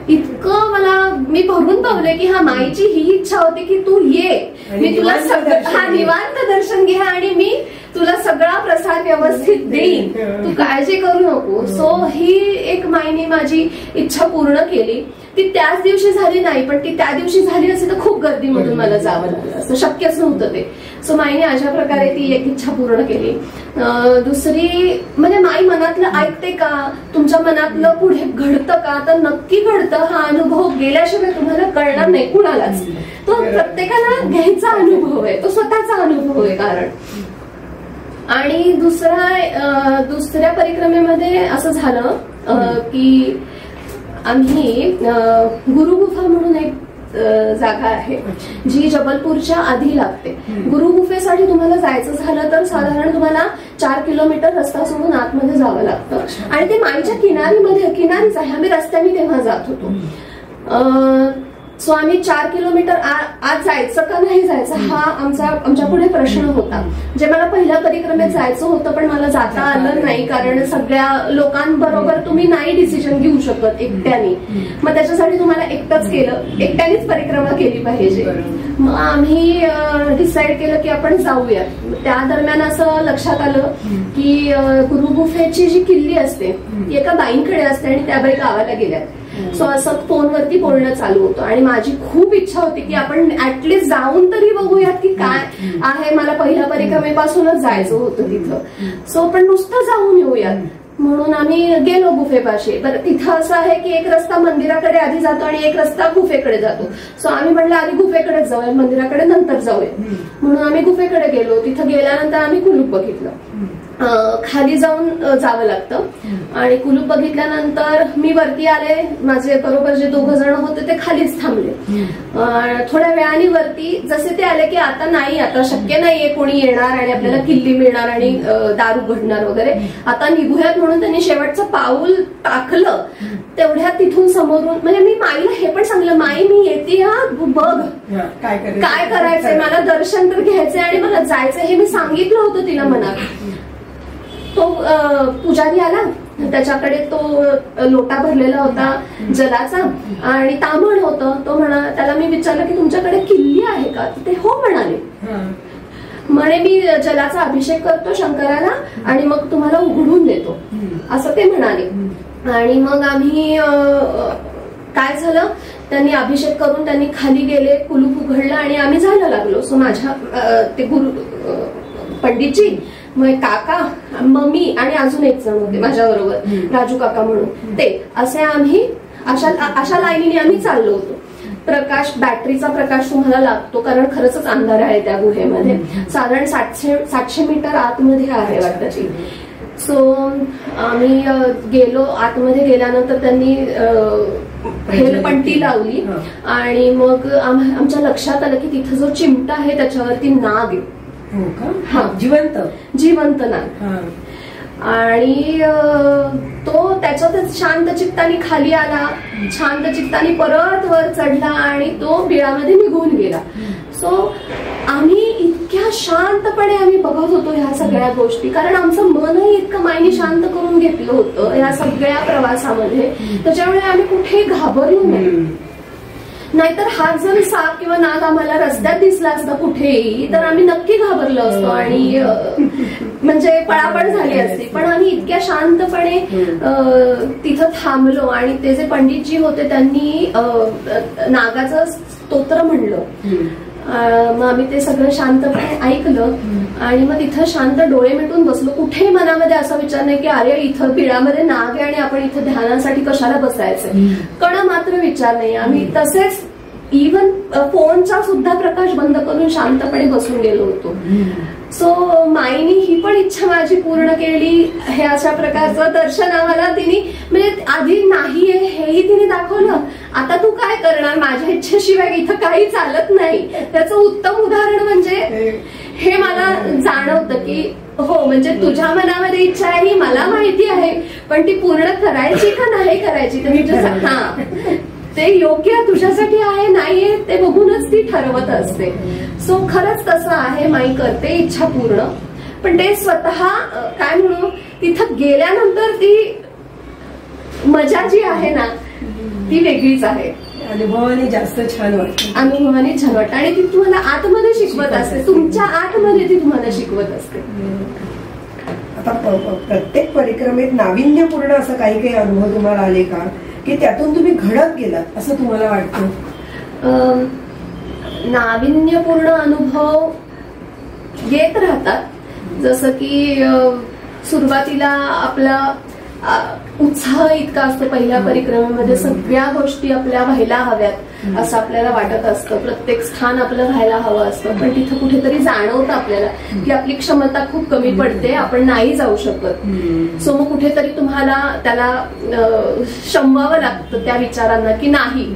इतकं मला मी भरून पावले की हा माईची ही इच्छा होती की तू ये, मी तुला निवांत दर्शन घे आणि मी तुला सगळा प्रसाद व्यवस्थित देईन, तू काळजी करू नको. सो ही एक माईने माझी इच्छा पूर्ण केली. ती त्याच दिवशी झाली नाही, पण ती त्या दिवशी झाली असती तर खूप गर्दीमधून मला जावं लागलं असं, शक्यच नव्हतं ते. सो माईने अशा प्रकारे ती एक इच्छा पूर्ण केली. दुसरी म्हणजे माई मनातलं ऐकते का, तुमच्या मनातलं पुढे घडतं का, तर नक्की घडतं. हा अनुभव गेल्याशिवाय तुम्हाला कळणार नाही कुणालाच. तो प्रत्येकाला घ्यायचा अनुभव आहे, तो स्वतःचा अनुभव आहे. कारण आणि दुसऱ्या परिक्रमेमध्ये असं झालं की आम्ही गुरुगुफा म्हणून एक जागा आहे जी जबलपूरच्या आधी लागते. गुरुगुफेसाठी तुम्हाला जायचं झालं तर साधारण तुम्हाला 4 किलोमीटर रस्ता सोडून आतमध्ये जावं लागतं आणि ते माईच्या किनारीच आहे. आम्ही रस्त्याने तेव्हा जात होतो. सो आम्ही 4 किलोमीटर आत जायचं का नाही जायचं हा आमच्या पुढे प्रश्न होता. जे मला पहिल्या परिक्रमेत जायचं होतं पण मला जाता आलं नाही, कारण सगळ्या लोकांबरोबर तुम्ही नाही डिसिजन घेऊ शकत एकट्याने. मग त्याच्यासाठी तुम्हाला एकट्यानेच परिक्रमा केली पाहिजे. मग आम्ही डिसाईड केलं की आपण जाऊया. त्या दरम्यान असं लक्षात आलं की गुरुगुफेची जी किल्ली असते ती एका बाईंकडे असते आणि त्या बाई गावाला गेल्यात. सो असं फोनवरती बोलणं चालू होतं आणि माझी खूप इच्छा होती की आपण ऍटलिस्ट जाऊन तरी बघूयात की काय आहे. मला पहिल्या परिक्रमेपासूनच जायचं होतं तिथं. सो पण नुसतं जाऊन येऊयात म्हणून आम्ही गेलो गुफेपाशी. बरं तिथं असं आहे की एक रस्ता मंदिराकडे आधी जातो आणि एक रस्ता गुफेकडे जातो. सो आम्ही म्हटलं आधी गुफेकडेच जाऊया, मंदिराकडे नंतर जाऊया. म्हणून आम्ही गुफेकडे गेलो. तिथं गेल्यानंतर आम्ही कुलूप बघितलं. खाली जावं लागतं आणि कुलूप बघितल्यानंतर मी वरती आले. माझे बरोबर जे 2 जण होते ते खालीच थांबले. थोड्या वेळाने वरती जसे ते आले की आता शक्य नाहीये कोणी येणार आणि आपल्याला किल्ली मिळणार आणि दार उघडणार वगैरे, आता निघूयात म्हणून त्यांनी शेवटचं पाऊल टाकलं. तेवढ्यात तिथून समोरून म्हणजे मी माईला हे पण सांगलं, माई मी येते, हा बघ काय करायचंय, मला दर्शन तर घ्यायचंय आणि मला जायचंय, हे मी सांगितलं होतं तिला मनात. तो पुजारी आला, त्याच्याकडे तो लोटा भरलेला होता जलाचा आणि तांबण होतं. तो त्याला मी विचारलं की तुमच्याकडे किल्ली आहे का, ते हो म्हणाले. म्हणे मी जलाचा अभिषेक करतो शंकराला आणि मग तुम्हाला उघडून देतो असं ते म्हणाले. आणि मग आम्ही काय झालं, त्यांनी अभिषेक करून त्यांनी खाली गेले, कुलूप उघडलं आणि आम्ही जायला लागलो. सो माझ्या ते गुरु पंडितजी, मग काका, मम्मी आणि अजून एक जण होते माझ्या बरोबर, राजू काका म्हणून, ते असे आम्ही अशा लाईनीने आम्ही चाललो होतो. प्रकाश, बॅटरीचा प्रकाश तुम्हाला लागतो कारण खरंच अंधार आहे त्या गुहेमध्ये. साधारण 700 मीटर आतमध्ये आहे वाटतं ती. सो आम्ही गेलो. आतमध्ये गेल्यानंतर त्यांनी हेलपट्टी लावली आणि मग आमच्या लक्षात आलं की तिथं जो चिमटा आहे त्याच्यावरती नाग आहे. हा, जिवंत नाग. आणि तो त्याच्यातच शांत चित्ताने खाली आला, शांत चित्ताने परत वर चढला आणि तो बिळामध्ये निघून गेला. सो आम्ही इतक्या शांतपणे आम्ही बघत होतो ह्या सगळ्या गोष्टी, कारण आमचं मनही इतकं माईने शांत करून घेतलं होतं ह्या सगळ्या प्रवासामध्ये. त्याच्यामुळे आम्ही कुठेही घाबरलो नाही. नाहीतर हा जर साप किंवा नाग आम्हाला रस्त्यात दिसला असता कुठेही तर आम्ही नक्की घाबरलो असतो आणि म्हणजे पळापळ झाली असती. पण आम्ही इतक्या शांतपणे तिथं थांबलो आणि ते जे पंडितजी होते त्यांनी नागाचं स्तोत्र म्हणलं. मग आम्ही ते सगळं शांतपणे ऐकलं आणि मग तिथं शांत डोळे मिटून बसलो. कुठेही मनामध्ये असा विचार नाही की अरे इथं बिळामध्ये नाग आहे आणि आपण इथं ध्यानासाठी कशाला बसायचंय, कण मात्र विचार नाही. आम्ही तसेच इव्हन फोनचा सुद्धा प्रकाश बंद करून शांतपणे बसून गेलो होतो. सो माईनी ही पण इच्छा माझी पूर्ण केली. हे अशा प्रकारचं दर्शन आम्हाला तिने म्हणजे आधी नाहीये हेही तिने दाखवलं. आता तू काय करणार, माझ्या इच्छेशिवाय इथं काही चालत नाही. त्याचं उत्तम उदाहरण म्हणजे हे मला जाणवतं की हो म्हणजे तुझ्या मनामध्ये इच्छा आहे ही मला माहिती आहे, पण ती पूर्ण करायची का नाही करायची तर ते योग्य तुझ्यासाठी आहे नाहीये ते बघूनच ती ठरवत असते. सो खरंच तसं आहे, माई करते इच्छा पूर्ण. पण ते स्वतः काय म्हणू तिथं गेल्यानंतर ती मजा जी आहे ना ती वेगळीच आहे. अनुभवाने जास्त छान वाटतं. अनुभवाने छान वाटतं आणि ती तुम्हाला आतमध्ये शिकवत असते, तुमच्या आतमध्ये ती तुम्हाला शिकवत असते. आता प्रत्येक परिक्रमेत नाविन्यपूर्ण असं काही काही अनुभव तुम्हाला आले का, की त्यातून तुम्ही घडत गेलात असं तुम्हाला वाटतं? नाविन्यपूर्ण अनुभव येत राहतात. जसं की सुरुवातीला आपला उत्साह इतका असतो पहिल्या परिक्रमेमध्ये, सगळ्या गोष्टी आपल्या व्हायला हव्यात असं आपल्याला वाटत असतं, प्रत्येक स्थान आपलं व्हायला हवं असतं. पण तिथं कुठेतरी जाणवतं आपल्याला की आपली क्षमता खूप कमी पडते, आपण नाही जाऊ शकत. सो मग कुठेतरी तुम्हाला त्याला शमवावं लागतं त्या विचारांना की नाही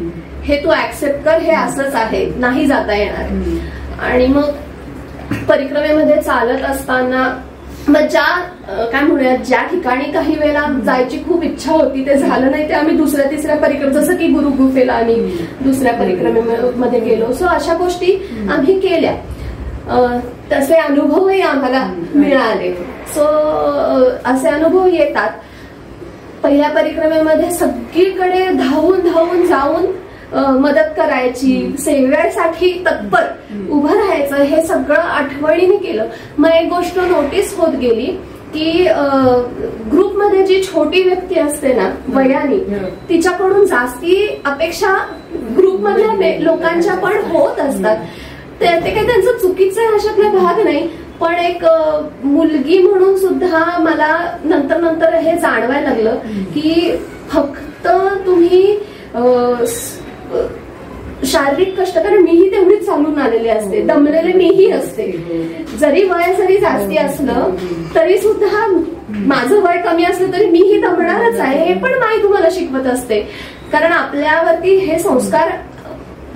हे तू ऍक्सेप्ट कर, हे असंच आहे, नाही जाता येणार. आणि मग परिक्रमेमध्ये चालत असताना मग काय म्हणूयात ज्या ठिकाणी काही वेळेला जायची खूप इच्छा होती ते झालं नाही, ते आम्ही दुसऱ्या तिसऱ्या परिक्रमे, जसं की गुरु गुफेला आम्ही दुसऱ्या परिक्रमेमध्ये गेलो. सो अशा गोष्टी आम्ही केल्या, तसे अनुभवही आम्हाला मिळाले. सो असे अनुभव येतात. पहिल्या परिक्रमेमध्ये सगळीकडे धावून धावून जाऊन मदत करायची, सेवेसाठी तत्पर उभं राहायचं, हे सगळं आठवणीने केलं. मग एक गोष्ट नोटीस होत गेली की ग्रुपमध्ये जी छोटी व्यक्ती असते ना वयाने, तिच्याकडून जास्ती अपेक्षा ग्रुपमधल्या लोकांच्या पण होत असतात. ते काही त्यांचं चुकीचं आहे अशातला भाग नाही, पण एक मुलगी म्हणून सुद्धा मला नंतर नंतर हे जाणवायला लागलं की फक्त तुम्ही शारीरिक कष्ट, कारण मीही तेवढीच चालून आलेली असते, दमलेले मीही असते. जरी वय जरी जास्ती असलं तरी सुद्धा माझं वय कमी असलं तरी मीही दमणारच आहे, हे पण माई तुम्हाला शिकवत असते. कारण आपल्यावरती हे संस्कार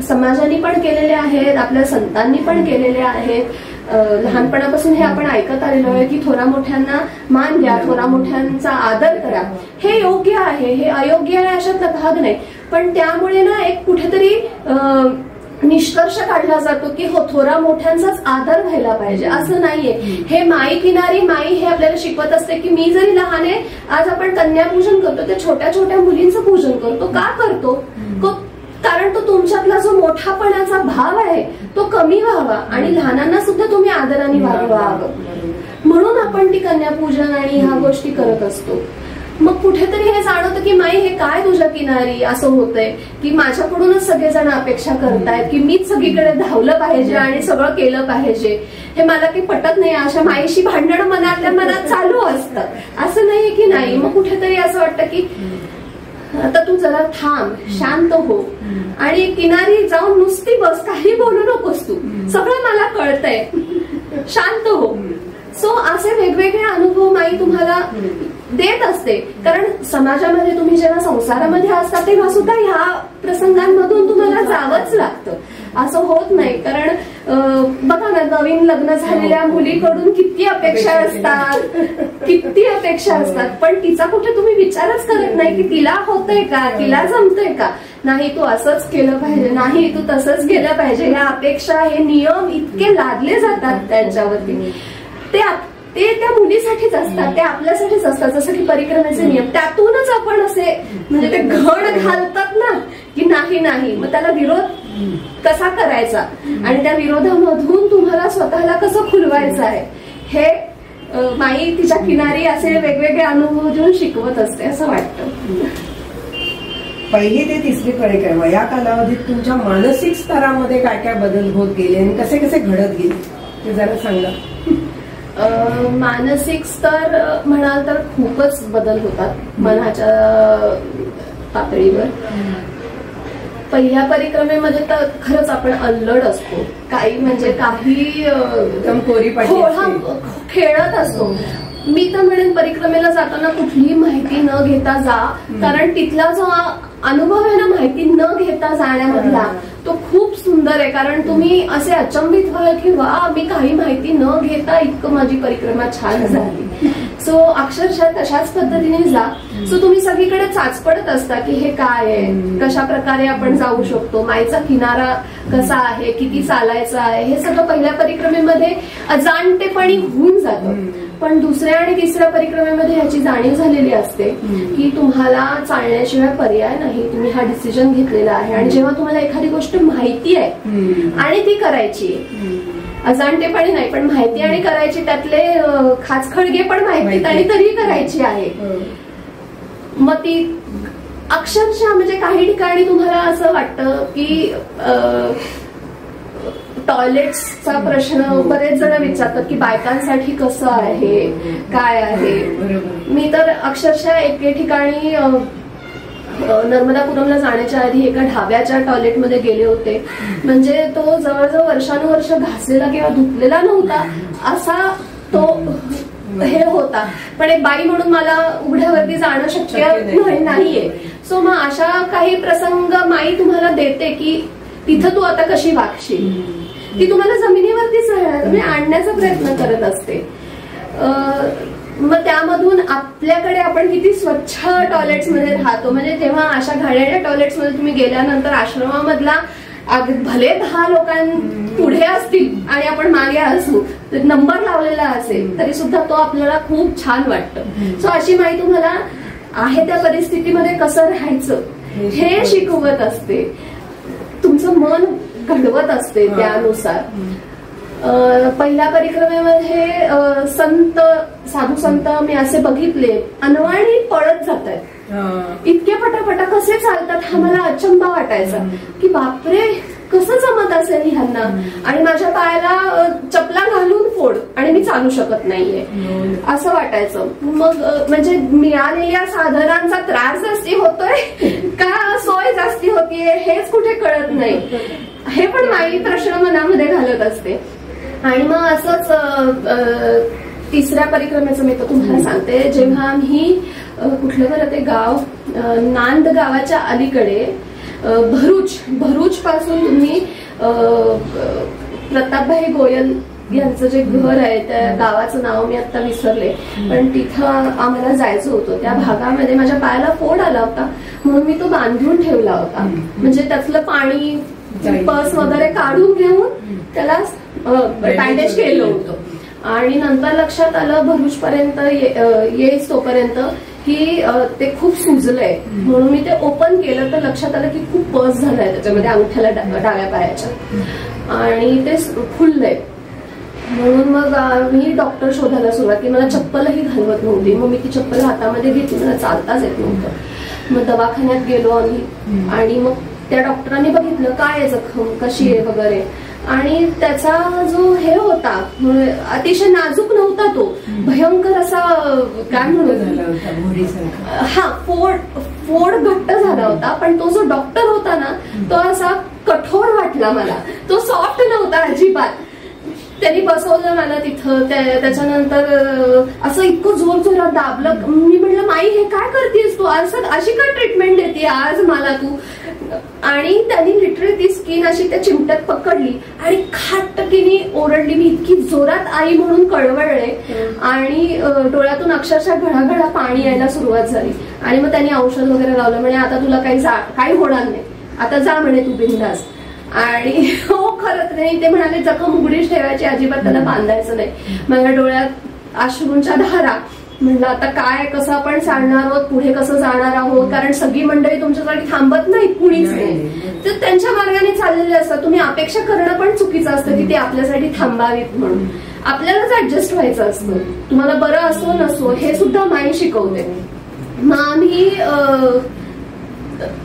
समाजाने पण केलेले आहेत, आपल्या संतांनी पण केलेले आहेत. लहानपणापासून हे आपण ऐकत आलेलो आहे की थोरा मोठ्यांना मान द्या, थोरा मोठ्यांचा आदर करा. हे योग्य आहे, हे अयोग्य आहे अशातला भाग नाही. पण त्यामुळे ना एक कुठेतरी निष्कर्ष काढला जातो की हो थोरा मोठ्यांचाच आदर व्हायला पाहिजे, असं नाहीये. हे माई किनारी माई हे आपल्याला शिकवत असते की मी जरी लहान आहे, आज आपण कन्यापूजन करतो, ते छोट्या छोट्या मुलींचं पूजन करतो. का करतो? कारण तो तुमच्यातला जो मोठापणाचा भाव आहे तो कमी व्हावा आणि लहानांना सुद्धा तुम्ही आदराने वागवावं, म्हणून आपण ती कन्यापूजन आणि ह्या गोष्टी करत असतो. मग कुठेतरी हे जाणवतं की माई हे काय तुझ्या किनारी असं होतंय की माझ्याकडूनच सगळेजण अपेक्षा करतायत की मीच सगळीकडे धावलं पाहिजे आणि सगळं केलं पाहिजे. हे मला काही पटत नाही. अशा माईशी भांडणं मनातल्या मनात चालू असतं, असं नाहीये की नाही. मग कुठेतरी असं वाटतं की आता तू जरा थांब, शांत हो आणि किनारी जाऊन नुसती बस, काही बोलू नकोस, तू सगळं मला कळतंय, शांत हो. सो असे वेगवेगळे अनुभव माई तुम्हाला देत असते. कारण समाजामध्ये तुम्ही जेव्हा संसारामध्ये असता तेव्हा सुद्धा ह्या प्रसंगांमधून तुम्हाला जावंच लागतं, असं होत नाही. कारण बघा ना, नवीन लग्न झालेल्या मुलीकडून किती अपेक्षा असतात, किती अपेक्षा असतात, पण तिचा कुठे तुम्ही विचारच करत नाही की तिला होतंय का, तिला जमतंय का. नाही तू असंच केलं पाहिजे, नाही तू तसंच केलं पाहिजे. ह्या अपेक्षा, हे नियम इतके लादले जातात त्यांच्यावरती, ते त्या मुलीसाठीच असतात, ते आपल्यासाठीच असतात. जसं की परिक्रमेचे नियम, त्यातूनच आपण असे म्हणजे ते घड घालतात ना की नाही नाही, मग त्याला विरोध कसा करायचा आणि त्या विरोधामधून तुम्हाला स्वतःला कसं खुलवायचं आहे, हे माई तिच्या किनारी असे वेगवेगळे अनुभव देऊन शिकवत असते असं वाटतं. पहिली ते तिसरी परिक्रमा या कालावधीत तुमच्या मानसिक स्तरामध्ये काय काय बदल होत गेले आणि कसे कसे घडत गेले ते जरा सांगा. मानसिक स्तर म्हणाल तर खूपच बदल होतात मनाच्या पातळीवर. पहिल्या परिक्रमेमध्ये तर खरंच आपण अल्लड असतो, काही म्हणजे काही खेळत असतो. मी तर म्हणेन परिक्रमेला जाताना कुठलीही माहिती न घेता जा, कारण तिथला जो अनुभव आहे ना माहिती न घेता जाण्यामधला, तो खूप सुंदर आहे. कारण तुम्ही असे अचंबित व्हाल की वा, मी काही माहिती न घेता इतकं माझी परिक्रमा छान झाली. सो अक्षरशः तशाच पद्धतीने जा. सो तुम्ही सगळीकडे चाचपडत असता की हे काय आहे, कशा प्रकारे आपण जाऊ शकतो, माईचा किनारा कसा आहे, किती चालायचं आहे, हे सगळं पहिल्या परिक्रमेमध्ये अजाणतेपणी होऊन जातं. पण दुसऱ्या आणि तिसऱ्या परिक्रमेमध्ये ह्याची जाणीव झालेली असते की तुम्हाला चालण्याशिवाय पर्याय नाही, तुम्ही हा डिसिजन घेतलेला आहे. आणि जेव्हा तुम्हाला एखादी गोष्ट माहिती आहे आणि ती करायची आहे, अजाणतेपणी नाही पण माहिती आणि करायची, त्यातले खाचखळगे पण माहितीत आणि तरी करायची आहे, मग ती अक्षरशः म्हणजे काही ठिकाणी तुम्हाला असं वाटतं की टॉयलेट्सचा प्रश्न बरेच जण विचारतात की बायकांसाठी कसं आहे, काय आहे. मी तर अक्षरशः एके ठिकाणी नर्मदापुरमला जाण्याच्या आधी एका ढाब्याच्या टॉयलेटमध्ये गेले होते. म्हणजे तो जवळजवळ वर्षानुवर्ष घासलेला किंवा धुतलेला नव्हता असा तो हे होता. पण एक बाई म्हणून मला उघड्यावरती जाणं शक्य नाहीये. सो मग अशा काही प्रसंग माई तुम्हाला देते की तिथं तू आता कशी वागशील, ती तुम्हाला जमिनीवरतीच राहणार, तुम्ही आणण्याचा प्रयत्न करत असते. मग त्यामधून आपल्याकडे आपण किती स्वच्छ टॉयलेट्समध्ये राहतो. म्हणजे जेव्हा अशा घाणेरड्या टॉयलेट्समध्ये तुम्ही गेल्यानंतर आश्रमामधला भले 10 पुढे असतील आणि आपण मागे असू, नंबर लावलेला असेल तरी सुद्धा तो आपल्याला खूप छान वाटतं. सो अशी माहिती तुम्हाला आहे त्या परिस्थितीमध्ये कसं राहायचं हे शिकवत असते, तुमचं मन घडवत असते त्यानुसार. पहिल्या परिक्रमेमध्ये साधू संत मी असे बघितले अनवाणी पळत जात आहेत, इतके पटापटा कसे चालतात हा मला अचंबा वाटायचा की बापरे कसं जमत असेल ह्यांना. आणि माझ्या पायाला चपला घालून फोड आणि मी चालू शकत नाहीये असं वाटायचं. मग म्हणजे मिळालेल्या साधनांचा त्रास जास्ती होतोय का सोय जास्ती होतीये हेच कुठे कळत नाही, हे पण माई प्रश्न मनामध्ये घालत असते. आणि मग असंच तिसऱ्या परिक्रमेचं मी तर तुम्हाला सांगते. जेव्हा आम्ही कुठलं बरं ते गाव, नांद गावाच्या अलीकडे भरूच पासून तुम्ही प्रतापभाई गोयल यांचं जे घर आहे त्या गावाचं नाव मी आता विसरले, पण तिथं आम्हाला जायचं होतं. त्या भागामध्ये माझ्या पायाला फोड आला होता म्हणून मी तो बांधून ठेवला होता. म्हणजे त्यातलं पाणी पस वगैरे काढून घेऊन त्याला बँडेज केलं होतं. आणि नंतर लक्षात आलं भरूच पर्यंत येईस तोपर्यंत की ते खूप सुजलंय म्हणून मी ते ओपन केलं तर लक्षात आलं की खूप पस झालाय त्याच्यामध्ये अंगठ्याला डाव्या पायाच्या आणि ते फुललंय. म्हणून मग मी डॉक्टर शोधायला सुरुवात की मला चप्पलही घालवत नव्हती. मग मी ती चप्पल हातामध्ये घेतली, मला चालताच येत नव्हतं. मग दवाखान्यात गेलो आम्ही आणि मग त्या डॉक्टरांनी बघितलं काय आहे जखम कशी आहे वगैरे. आणि त्याचा जो हे होता अतिशय नाजूक नव्हता, तो भयंकर असा काय म्हणू हा फोड घट्ट झाला होता. पण तो जो डॉक्टर होता ना तो असा कठोर वाटला मला, तो सॉफ्ट नव्हता अजिबात. त्यांनी बसवलं मला तिथं. त्याच्यानंतर असं इतकं जोरात दाबलं. मी म्हटलं माई हे काय करतेस तू, अशी काय ट्रीटमेंट देते आज मला तू. आणि त्यांनी लिटरली ती स्किन अशी त्या चिमट्यात पकडली आणि खाटकीने ओरडली. मी इतकी जोरात आई म्हणून कळवळले आणि डोळ्यातून अक्षरशः घडाघडा पाणी यायला सुरुवात झाली. आणि मग त्यांनी औषध वगैरे लावलं. म्हणे आता तुला काही होणार नाही, आता जा म्हणे तू बिंदास. आणि हो खरंच नाही, ते म्हणाले जखम उघडीच ठेवायची, अजिबात त्याला बांधायचं नाही. माझ्या डोळ्यात अश्रूंच्या धारा. म्हणलं आता काय कसं आपण चालणार आहोत, पुढे कसं जाणार आहोत, कारण सगळी मंडळी तुमच्यासाठी थांबत नाही, कुणीच नाही, तर त्यांच्या मार्गाने चाललेले असतात. तुम्ही अपेक्षा करणं पण चुकीचं असतं की ते आपल्यासाठी थांबावीत म्हणून. आपल्यालाच ऍडजस्ट व्हायचं असतं, तुम्हाला बरं असो नसो हे सुद्धा माई शिकवते. मग आम्ही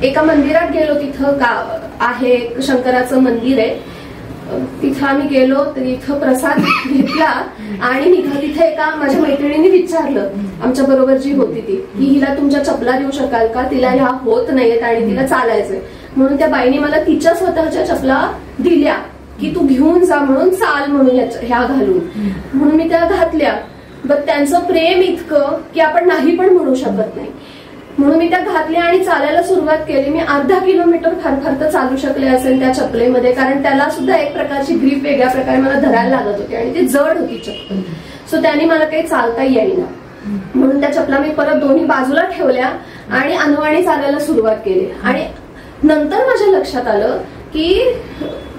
एका मंदिरात गेलो, तिथं आहे शंकराचं मंदिर आहे, तिथं आम्ही गेलो. तर इथं प्रसाद घेतला आणि निघा. तिथे एका माझ्या मैत्रिणीने विचारलं आमच्या बरोबर जी होती ती की हिला तुमच्या चपला देऊ शकाल का, तिला ह्या होत नाहीयेत आणि तिला चालायचंय. म्हणून त्या बाईने मला तिच्या स्वतःच्या चपला दिल्या की तू घेऊन जा म्हणून, चाल म्हणून ह्या घालून. म्हणून मी त्या घातल्या. बट त्यांचं प्रेम इतकं की आपण नाही पण म्हणू शकत नाही. म्हणून मी त्या घातल्या आणि चालायला सुरुवात केली. मी अर्धा किलोमीटर फार तर चालू शकले असेल त्या चपलेमध्ये, कारण त्याला सुद्धा एक प्रकारची ग्रीप वेगळ्या प्रकारे मला धरायला लागत होती आणि ती जड होती चप्पल. सो त्याने मला काही चालता येईना. म्हणून त्या चपला मी परत दोन्ही बाजूला ठेवल्या आणि अनवाणी चालायला सुरुवात केली. आणि नंतर माझ्या लक्षात आलं की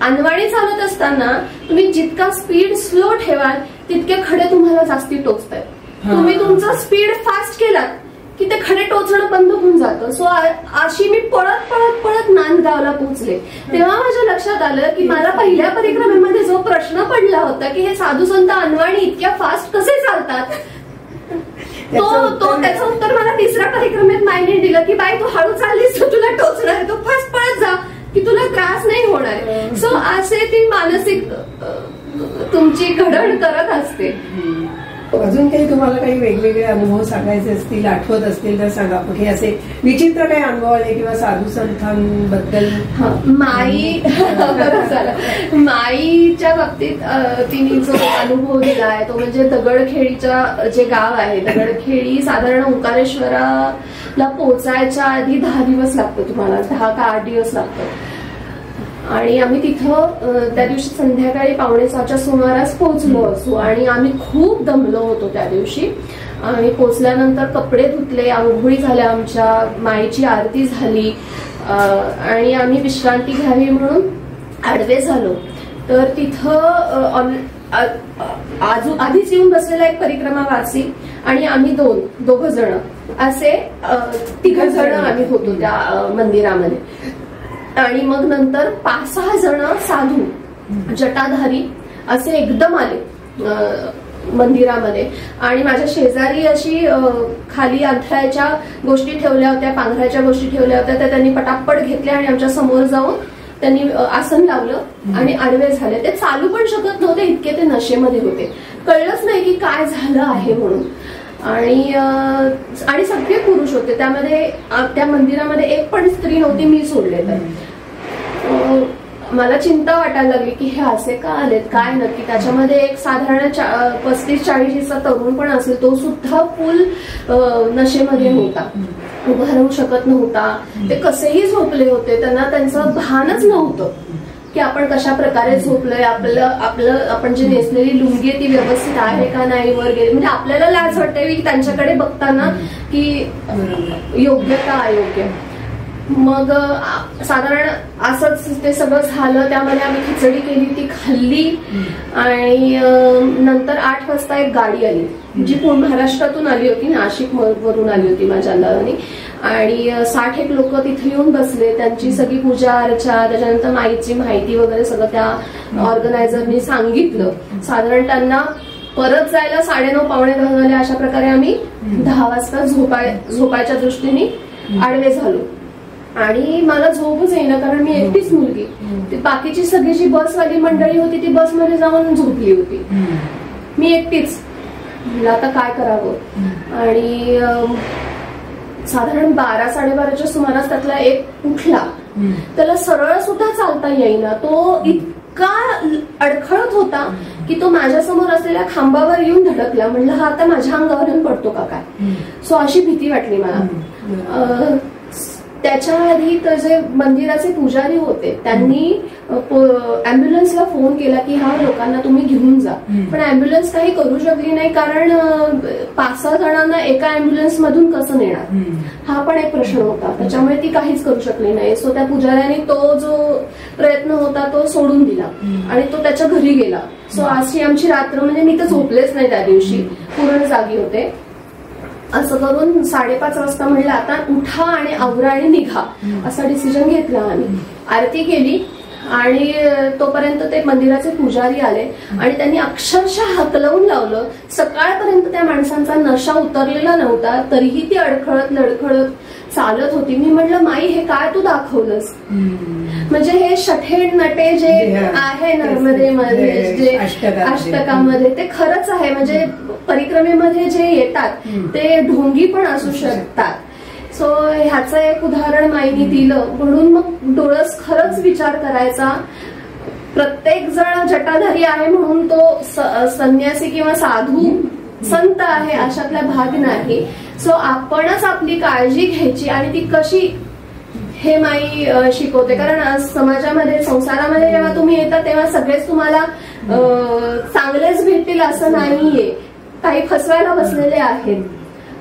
अनवाणी चालत असताना तुम्ही जितका स्पीड स्लो ठेवाल तितके खडे तुम्हाला जास्ती टोचतायत. तुम्ही तुमचा स्पीड फास्ट केलात की ते खडे टोचणं बंद होऊन जातं. सो अशी मी पळत पळत पळत नांदगावला पोहोचले. तेव्हा माझ्या लक्षात आलं की मला पहिल्या परिक्रमेमध्ये जो प्रश्न पडला होता की हे साधू संत अनवाणी इतक्या फास्ट कसे चालतात, त्याचं उत्तर मला तिसऱ्या परिक्रमेत मायने दिलं की बाई तू हळू चाललीस तर तुला टोचणार, तू फास्ट पळत जा की तुला त्रास नाही होणार. सो असे ती मानसिक तुमची घडण करत असते. अजून काही तुम्हाला काही वेगवेगळे अनुभव सांगायचे असतील, आठवत असतील तर सांगा. कुठे असे विचित्र काही अनुभव आले किंवा साधू संतांबद्दल? माईच्या बाबतीत तिने जो अनुभव दिला आहे तो म्हणजे दगडखेडीचं जे गाव आहे, दगडखेडी साधारण ओंकारेश्वराला पोहोचायच्या आधी 10 दिवस लागतो तुम्हाला, 10 का 8 दिवस लागतात. आणि आम्ही तिथं त्या दिवशी संध्याकाळी 5:45च्या सुमारास पोहोचलो असू आणि आम्ही खूप दमलो होतो त्या दिवशी. आम्ही पोहोचल्यानंतर कपडे धुतले, आंघोळी झाल्या, आमच्या माईची आरती झाली आणि आम्ही विश्रांती घ्यावी म्हणून आडवे झालो. तर तिथं आधीच येऊन बसलेला एक परिक्रमावासी आणि आम्ही दोघ जण असे 3 जण आम्ही होतो त्या मंदिरामध्ये. आणि मग नंतर 5-6 जण साधू जटाधारी असे एकदम आले मंदिरामध्ये. आणि माझ्या शेजारी अशी खाली अंथरायच्या गोष्टी ठेवल्या होत्या, पांघरायच्या गोष्टी ठेवल्या होत्या, त्या त्यांनी पटापट घेतल्या आणि आमच्या समोर जाऊन त्यांनी आसन लावलं आणि आडवे झाले. ते चालू पण शकत नव्हते, इतके ते नशेमध्ये होते. कळलंच नाही की काय झालं आहे म्हणून. आणि सगळे पुरुष होते त्यामध्ये. त्या मंदिरामध्ये एक पण स्त्री नव्हती, मी सोडले तर. मला चिंता वाटायला लागली की हे असे का आलेत, काय नक्की. त्याच्यामध्ये एक साधारण 35-40चा तरुण पण असेल, तो सुद्धा फुल नशेमध्ये होता, उभा राहू शकत नव्हता. ते कसेही झोपले होते, त्यांना त्यांचं भानच नव्हतं की आपण कशा प्रकारे झोपलोय, आपण जे नेसलेली लुंगी आहे ती व्यवस्थित आहे का नाही वगैरे. म्हणजे आपल्याला लाज वाटते की त्यांच्याकडे बघताना की योग्य का अयोग्य. मग साधारण असंच ते सगळं झालं. त्यामध्ये आम्ही खिचडी केली, ती खाल्ली. आणि नंतर 8 वाजता एक गाडी आली जी महाराष्ट्रातून आली होती, नाशिक वरून आली होती माझ्या अंदाजाने. आणि 60 एक लोक तिथे येऊन बसले. त्यांची सगळी पूजा अर्चा, त्याच्यानंतर माईची माहिती वगैरे सगळं त्या ऑर्गनायझरनी सांगितलं. साधारण त्यांना परत जायला 9:30-10 झाले. अशा प्रकारे आम्ही 10 वाजता झोपायच्या दृष्टीने आडवे झालो. आणि मला झोपच येईना, कारण मी एकटीच मुलगी. बाकीची सगळी जी बसवाली मंडळी होती ती बसमध्ये जाऊन झोपली होती, मी एकटीच. मला आता काय करावं. आणि साधारण 12-12:30च्या सुमारास त्यातला एक उठला. त्याला सरळ सुद्धा चालता येईना, तो इतका अडखळत होता की तो माझ्यासमोर असलेल्या खांबावर येऊन धडकला. म्हणलं हा आता माझ्या अंगावर येऊन पडतो का काय. सो अशी भीती वाटली मला. त्याच्या आधी तर जे मंदिराचे पुजारी होते त्यांनी अँब्युलन्सला फोन केला की हा लोकांना तुम्ही घेऊन जा. पण अँब्युलन्स काही करू शकली नाही, कारण 5-6 जणांना एका अँब्युलन्स मधून कसं नेणार हा पण एक प्रश्न होता. त्याच्यामुळे ती काहीच करू शकली नाही. सो त्या पुजाऱ्याने तो जो प्रयत्न होता तो सोडून दिला आणि तो त्याच्या घरी गेला. सो अशी आमची रात्र, म्हणजे मी तर झोपलेच नाही त्या दिवशी, पूर्ण जागी होते. असं करून 5:30 वाजता म्हणलं आता उठा आणि आवरा आणि निघा, असा डिसिजन घेतला आम्ही. आरती केली आणि तोपर्यंत ते मंदिराचे पुजारी आले आणि त्यांनी अक्षरशः हकलवून लावलं. सकाळपर्यंत त्या माणसांचा नशा उतरलेला नव्हता, तरीही ती अडखळत लडखळत चालत होती. मी म्हटलं माई हे काय तू दाखवलंस. म्हणजे हे शठे नटे जे आहे नर्मदेमध्ये, जे अष्टकामध्ये, ते खरंच आहे. म्हणजे परिक्रमेमध्ये जे येतात ते ढोंगी पण असू शकतात. सो ह्याचं एक उदाहरण माईनी दिलं. म्हणून मग डोळस खरंच विचार करायचा. प्रत्येक जण जटाधारी आहे म्हणून तो संन्यासी किंवा साधू संत आहे अशातला भाग नाही. सो आपणच आपली काळजी घ्यायची आणि ती कशी हे माई शिकवते. कारण समाजामध्ये, संसारामध्ये जेव्हा तुम्ही येता तेव्हा सगळेच तुम्हाला चांगलेच भेटतील असं नाहीये, काही फसवायला बसलेले आहेत.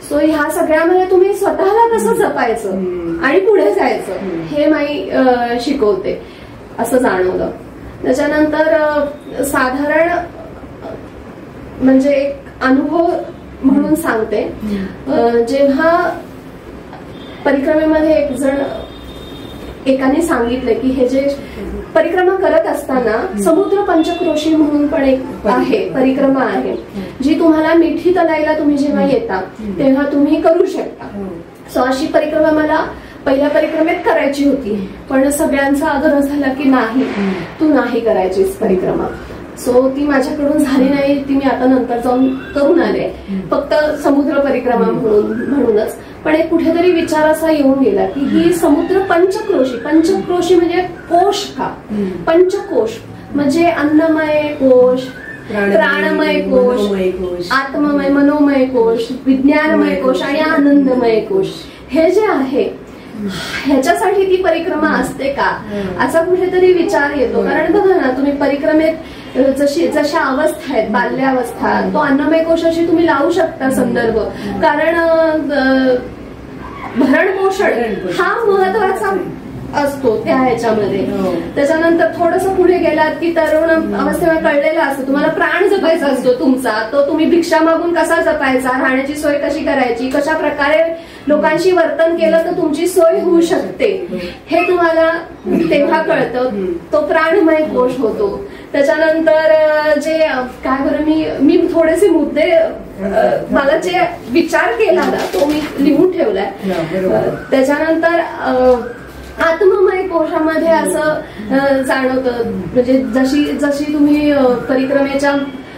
सो ह्या सगळ्यामध्ये तुम्ही स्वतःला कसं जपायचं आणि पुढे जायचं हे माई शिकवते असं जाणवलं. त्याच्यानंतर साधारण म्हणजे एक अनुभव म्हणून सांगते. जेव्हा परिक्रमेमध्ये एक जण एकाने सांगितलं की हे जे परिक्रमा करत असताना समुद्र पंचक्रोशी म्हणून पण एक आहे परिक्रमा आहे जी तुम्हाला मिठी तलाईला तुम्ही जेव्हा येता तेव्हा तुम्ही करू शकता. सो अशी परिक्रमा मला पहिल्या परिक्रमेत करायची होती पण सगळ्यांचा आग्रह झाला की नाही तू नाही करायचीस परिक्रमा. सो ती माझ्याकडून झाली नाही, ती मी आता नंतर जाऊन करून आले फक्त समुद्र परिक्रमा म्हणूनच. पण एक कुठेतरी विचार असा येऊन गेला की ही समुद्र पंचक्रोशी म्हणजे कोश का, पंचकोश म्हणजे अन्नमय कोश, प्राणमय कोश, आत्ममय मनोमय कोश, विज्ञानमय कोश आणि आनंदमय कोश हे जे आहे ह्याच्यासाठी ती परिक्रमा असते का असा कुठेतरी विचार येतो. कारण बघा ना तुम्ही परिक्रमेत जशा अवस्था आहेत बाल्यावस्था तो अन्नमय कोशाशी तुम्ही लावू शकता संदर्भ, कारण भरण पोषण हा महत्वाचा असतो त्या ह्याच्यामध्ये. त्याच्यानंतर थोडस पुढे गेलात की तरुण अवस्थेला कळलेलं असतं तुम्हाला प्राण जपायचा असतो तुमचा, तो तुम्ही भिक्षा मागून कसा जपायचा, राहण्याची सोय कशी करायची, कशा प्रकारे लोकांशी वर्तन केलं तर तुमची सोय होऊ शकते हे तुम्हाला तेव्हा कळतं. तो प्राणमय कोश होतो. त्याच्यानंतर जे काय बरं मी थोडेसे मुद्दे मला जे विचार केला ना तो मी लिहून ठेवलाय. त्याच्यानंतर आत्ममय कोशामध्ये असं जाणवतं म्हणजे जशी तुम्ही परिक्रमेच्या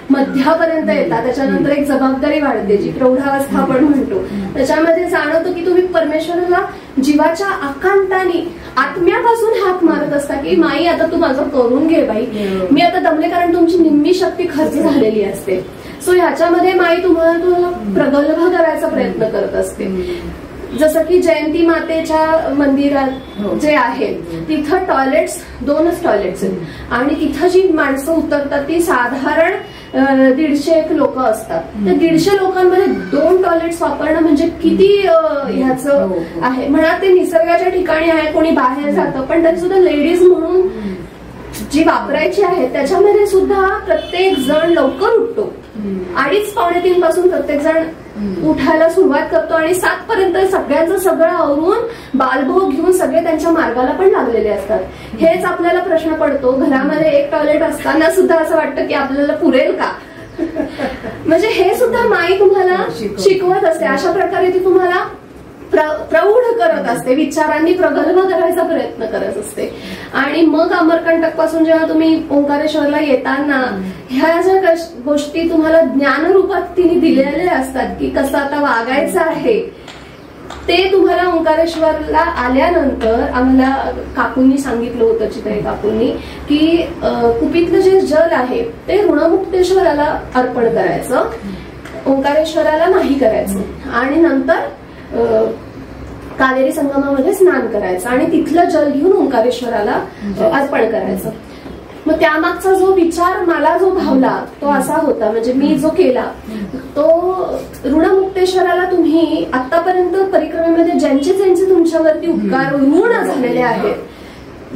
मध्यापर्यंत येतात त्याच्यानंतर एक जबाबदारी वाढते जी प्रौढावस्था आपण म्हणतो. त्याच्यामध्ये जाणवतं की तुम्ही परमेश्वराला जीवाच्या आकांताने आत्म्यापासून हात मारत असता की माई आता तू माझं करून घे बाई, मी आता दमले, कारण तुमची निम्मी शक्ती खर्च झालेली असते. सो ह्याच्यामध्ये माई तुम्हाला प्रगल्भ करायचा प्रयत्न करत असते. जसं की जयंती मातेच्या मंदिरात जे आहे तिथं टॉयलेट्स 2च टॉयलेट्स आहेत आणि तिथं जी माणसं उतरतात ती साधारण 150 लोक असतात. त्या 150 लोकांमध्ये 2 टॉयलेट्स वापरणं म्हणजे किती ह्याचं आहे. म्हणा ते निसर्गाच्या ठिकाणी आहे, कोणी बाहेर जातं, पण तरी सुद्धा लेडीज म्हणून जी वापरायची आहे त्याच्यामध्ये सुद्धा प्रत्येक जण लवकर उठतो. 2:30-3 पासून प्रत्येक जण उठायला सुरुवात करतो आणि 7 पर्यंत सगळ्यांचं सगळं आवरून बालभोग घेऊन सगळे त्यांच्या मार्गाला पण लागलेले असतात. हेच आपल्याला प्रश्न पडतो, घरामध्ये एक टॉयलेट असताना सुद्धा असं वाटतं की आपल्याला पुरेल का. म्हणजे हे सुद्धा माई तुम्हाला शिकवत असते. अशा प्रकारे ती तुम्हाला प्रौढ करत असते, विचारांनी प्रगल्भ करायचा प्रयत्न करत असते. आणि मग अमरकंटक पासून जेव्हा तुम्ही ओंकारेश्वरला येताना ह्या ज्या गोष्टी तुम्हाला ज्ञानरूपात तिने दिलेल्या असतात की कसं आता वागायचं आहे ते तुम्हाला ओंकारेश्वरला आल्यानंतर आम्हाला काकूंनी सांगितलं होतं, चितळे काकूंनी, की कुपीतलं जे जल आहे ते ऋणमुक्तेश्वराला अर्पण करायचं, ओंकारेश्वराला नाही करायचं आणि नंतर कावेरी संगमामध्ये स्नान करायचं आणि तिथलं जल घेऊन ओंकारेश्वराला अर्पण करायचं. मग त्यामागचा जो विचार मला जो भावला तो असा होता, म्हणजे मी जो केला तो ऋणमुक्तेश्वराला तुम्ही आतापर्यंत परिक्रमेमध्ये ज्यांचे तुमच्यावरती उपकार ऋण झालेले आहेत,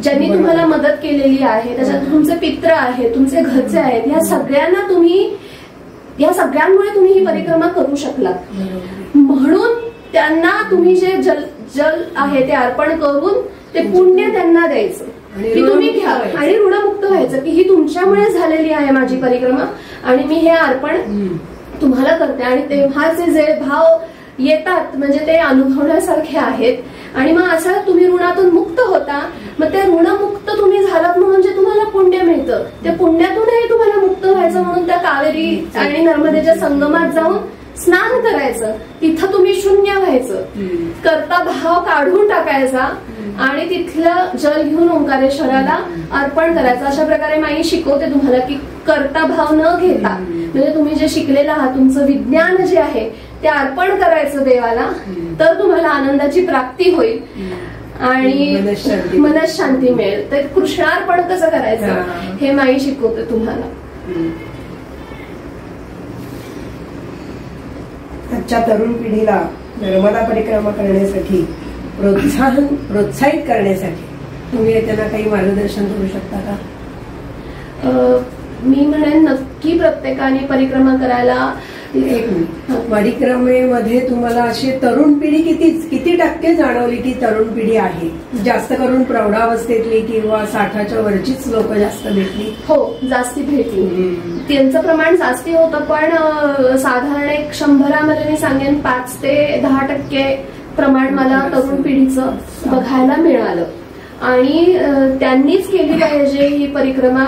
ज्यांनी तुम्हाला मदत केलेली आहे, त्याच्यात तुमचे पित्र आहेत, तुमचे घरचे आहेत, या सगळ्यांमुळे तुम्ही ही परिक्रमा करू शकलात. म्हणून त्यांना तुम्ही जे जल आहे ते अर्पण करून ते पुण्य त्यांना द्यायचं की तुम्ही घ्या आणि ऋणमुक्त व्हायचं की ही तुमच्यामुळे झालेली आहे माझी परिक्रमा आणि मी हे अर्पण तुम्हाला करते. आणि तेव्हाचे जे भाव येतात म्हणजे ते अनुभवण्यासारखे आहेत. आणि मग असं तुम्ही ऋणातून मुक्त होता, मग ते ऋणमुक्त तुम्ही झालात म्हणून जे तुम्हाला पुण्य मिळतं त्या पुण्यातूनही तुम्हाला मुक्त व्हायचं म्हणून त्या कावेरी आणि नर्मदेच्या संगमात जाऊन स्नान करायचं, तिथं तुम्ही शून्य व्हायचं, कर्ता भाव काढून टाकायचा आणि तिथलं जल घेऊन ओंकारेश्वराला अर्पण करायचं. अशा प्रकारे माई शिकवते तुम्हाला की कर्ता भाव न घेता म्हणजे तुम्ही जे शिकलेलं आहात तुमचं विज्ञान जे आहे ते अर्पण करायचं देवाला, तर तुम्हाला आनंदाची प्राप्ती होईल आणि मनशांती मिळेल. तर कृष्णार्पण कसं करायचं हे माई शिकवते तुम्हाला. आजच्या तरुण पिढीला नर्मदा परिक्रमा करण्यासाठी प्रोत्साहित करण्यासाठी तुम्ही त्यांना काही मार्गदर्शन करू शकता का? मी म्हणेन नक्की प्रत्येकाने परिक्रमा करायला. एक मिनिट, परिक्रमेमध्ये तुम्हाला अशी तरुण पिढी किती टक्के जाणवली की तरुण पिढी आहे? जास्त करून प्रौढावस्थेतली किंवा 60च्या वरचीच लोक जास्त भेटली? हो, जास्ती भेटली. त्यांचं प्रमाण जास्ती होतं, पण साधारण एक 100मध्ये मी सांगेन 5 ते 10% प्रमाण मला तरुण पिढीचं बघायला मिळालं. आणि त्यांनीच केली पाहिजे ही परिक्रमा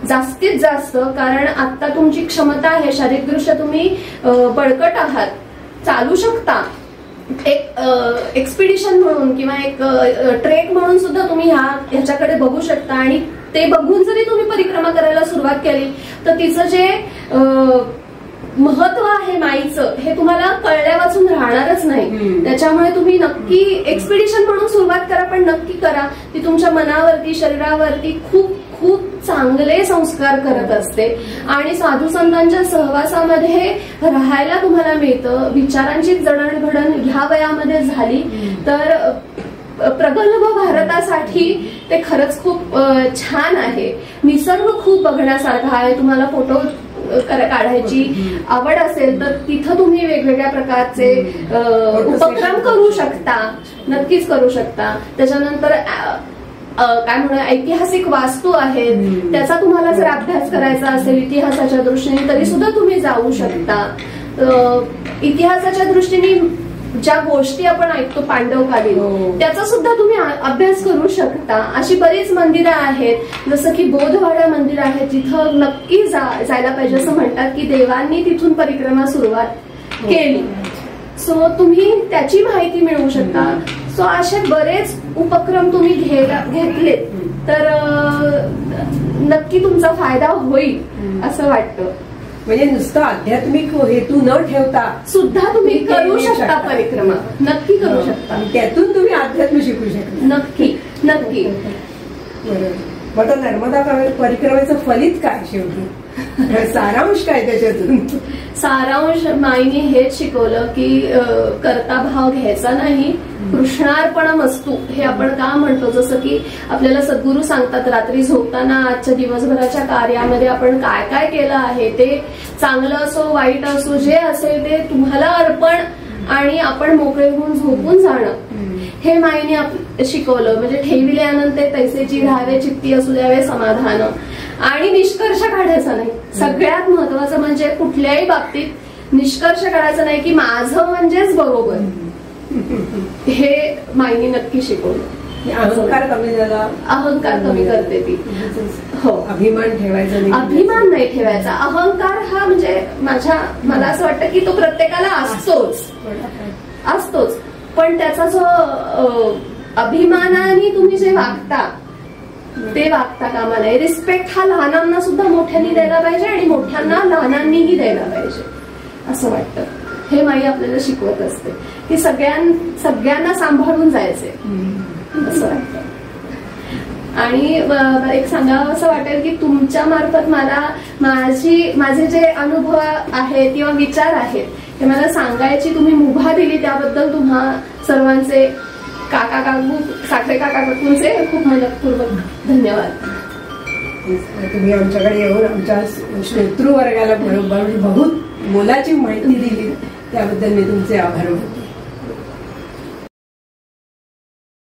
जास्तीत जास्त, कारण आता तुमची क्षमता आहे, शारीरिकदृष्ट्या तुम्ही बळकट आहात, चालू शकता. एक एक्सपिडिशन म्हणून किंवा एक ट्रेक म्हणून सुद्धा तुम्ही ह्याच्याकडे बघू शकता. आणि ते बघून जरी तुम्ही परिक्रमा करायला सुरुवात केली तर तिचं जे महत्व आहे माईचं हे तुम्हाला कळल्या वाचून राहणारच नाही. त्याच्यामुळे तुम्ही नक्की एक्सपिडिशन म्हणून सुरुवात करा, पण नक्की करा. ती तुमच्या मनावरती, शरीरावरती खूप खूप चांगले संस्कार करत असते. आणि साधू संतांच्या सहवासामध्ये राहायला तुम्हाला मिळतं. विचारांची जडणघडण ह्या वयामध्ये झाली तर प्रगल्भ भारतासाठी ते खरंच खूप छान आहे. निसर्ग खूप बघण्यासारखा आहे. तुम्हाला फोटो काढायची आवड असेल तर तिथं तुम्ही वेगवेगळ्या प्रकारचे उपक्रम करू शकता, नक्कीच करू शकता. त्याच्यानंतर काय म्हणू, ऐतिहासिक वास्तू आहेत, त्याचा तुम्हाला जर अभ्यास करायचा असेल इतिहासाच्या दृष्टीने तरी सुद्धा तुम्ही जाऊ शकता. इतिहासाच्या दृष्टीने ज्या गोष्टी आपण ऐकतो पांडवकालीन त्याचा सुद्धा तुम्ही अभ्यास करू शकता. अशी बरीच मंदिरं आहेत, जसं की बोधवाडा मंदिर आहे, जिथं नक्की जायला पाहिजे. असं म्हणतात की देवांनी तिथून परिक्रमा सुरुवात केली. सो तुम्ही त्याची माहिती मिळवू शकता. सो असे बरेच उपक्रम तुम्ही घेतले तर नक्की तुमचा फायदा होईल असं वाटतं. म्हणजे नुसतं आध्यात्मिक हेतू न ठेवता सुद्धा तुम्ही करू शकता परिक्रमा, नक्की करू शकता. त्यातून तुम्ही अध्यात्म शिकू शकता. नक्की नक्की. बरोबर. मग नर्मदा परिक्रमेचं फलित काय शेवटी? सारांश काय त्याच्यातून? सारांश माईने हेच शिकवलं की कर्ता भाव घ्यायचा नाही, कृष्णार्पणमस्तु हे आपण का म्हणतो. जसं की आपल्याला सद्गुरू सांगतात रात्री झोपताना आजच्या दिवसभराच्या कार्यामध्ये आपण काय काय केलं आहे ते चांगलं असो वाईट असो जे असेल ते तुम्हाला अर्पण आणि आपण मोकळे होऊन झोपून जाणं हे माईने शिकवलं. म्हणजे ठेविल्यानंतर ते तैसेची राहावे चित्ती असू द्यावे समाधान. आणि निष्कर्ष काढायचा नाही. सगळ्यात महत्वाचं म्हणजे कुठल्याही बाबतीत निष्कर्ष काढायचा नाही की माझं म्हणजेच बरोबर. हे माईने नक्की शिकवलं. अहंकार कमी झाला, अहंकार कमी करते ती. हो, अभिमान ठेवायचा नाही. अभिमान नाही ठेवायचा. अहंकार हा म्हणजे मला असं वाटतं की तो प्रत्येकाला असतोच, पण त्याचा जो अभिमानाने तुम्ही जे वागता ते वागता कामा नये. रिस्पेक्ट हा लहानांना सुद्धा मोठ्यांनी द्यायला पाहिजे आणि मोठ्यांना लहानांनीही द्यायला पाहिजे असं वाटतं. हे माई आपल्याला शिकवत असते की सगळ्यांना सांभाळून जायचे असं वाटतं. आणि एक सांगावं असं वाटेल की तुमच्या मार्फत मला माझे जे अनुभव आहेत किंवा विचार आहेत ते मला सांगायची तुम्ही मुभा दिली त्याबद्दल तुम्हा सर्वांचे साखरे काका काकूंचे खूप मनपूर्वक धन्यवाद. तुम्ही आमच्याकडे येऊन आमच्या श्रोतृ वर्गाला बहुत मोलाची माहिती दिली त्याबद्दल मी तुमचे आभार मानते.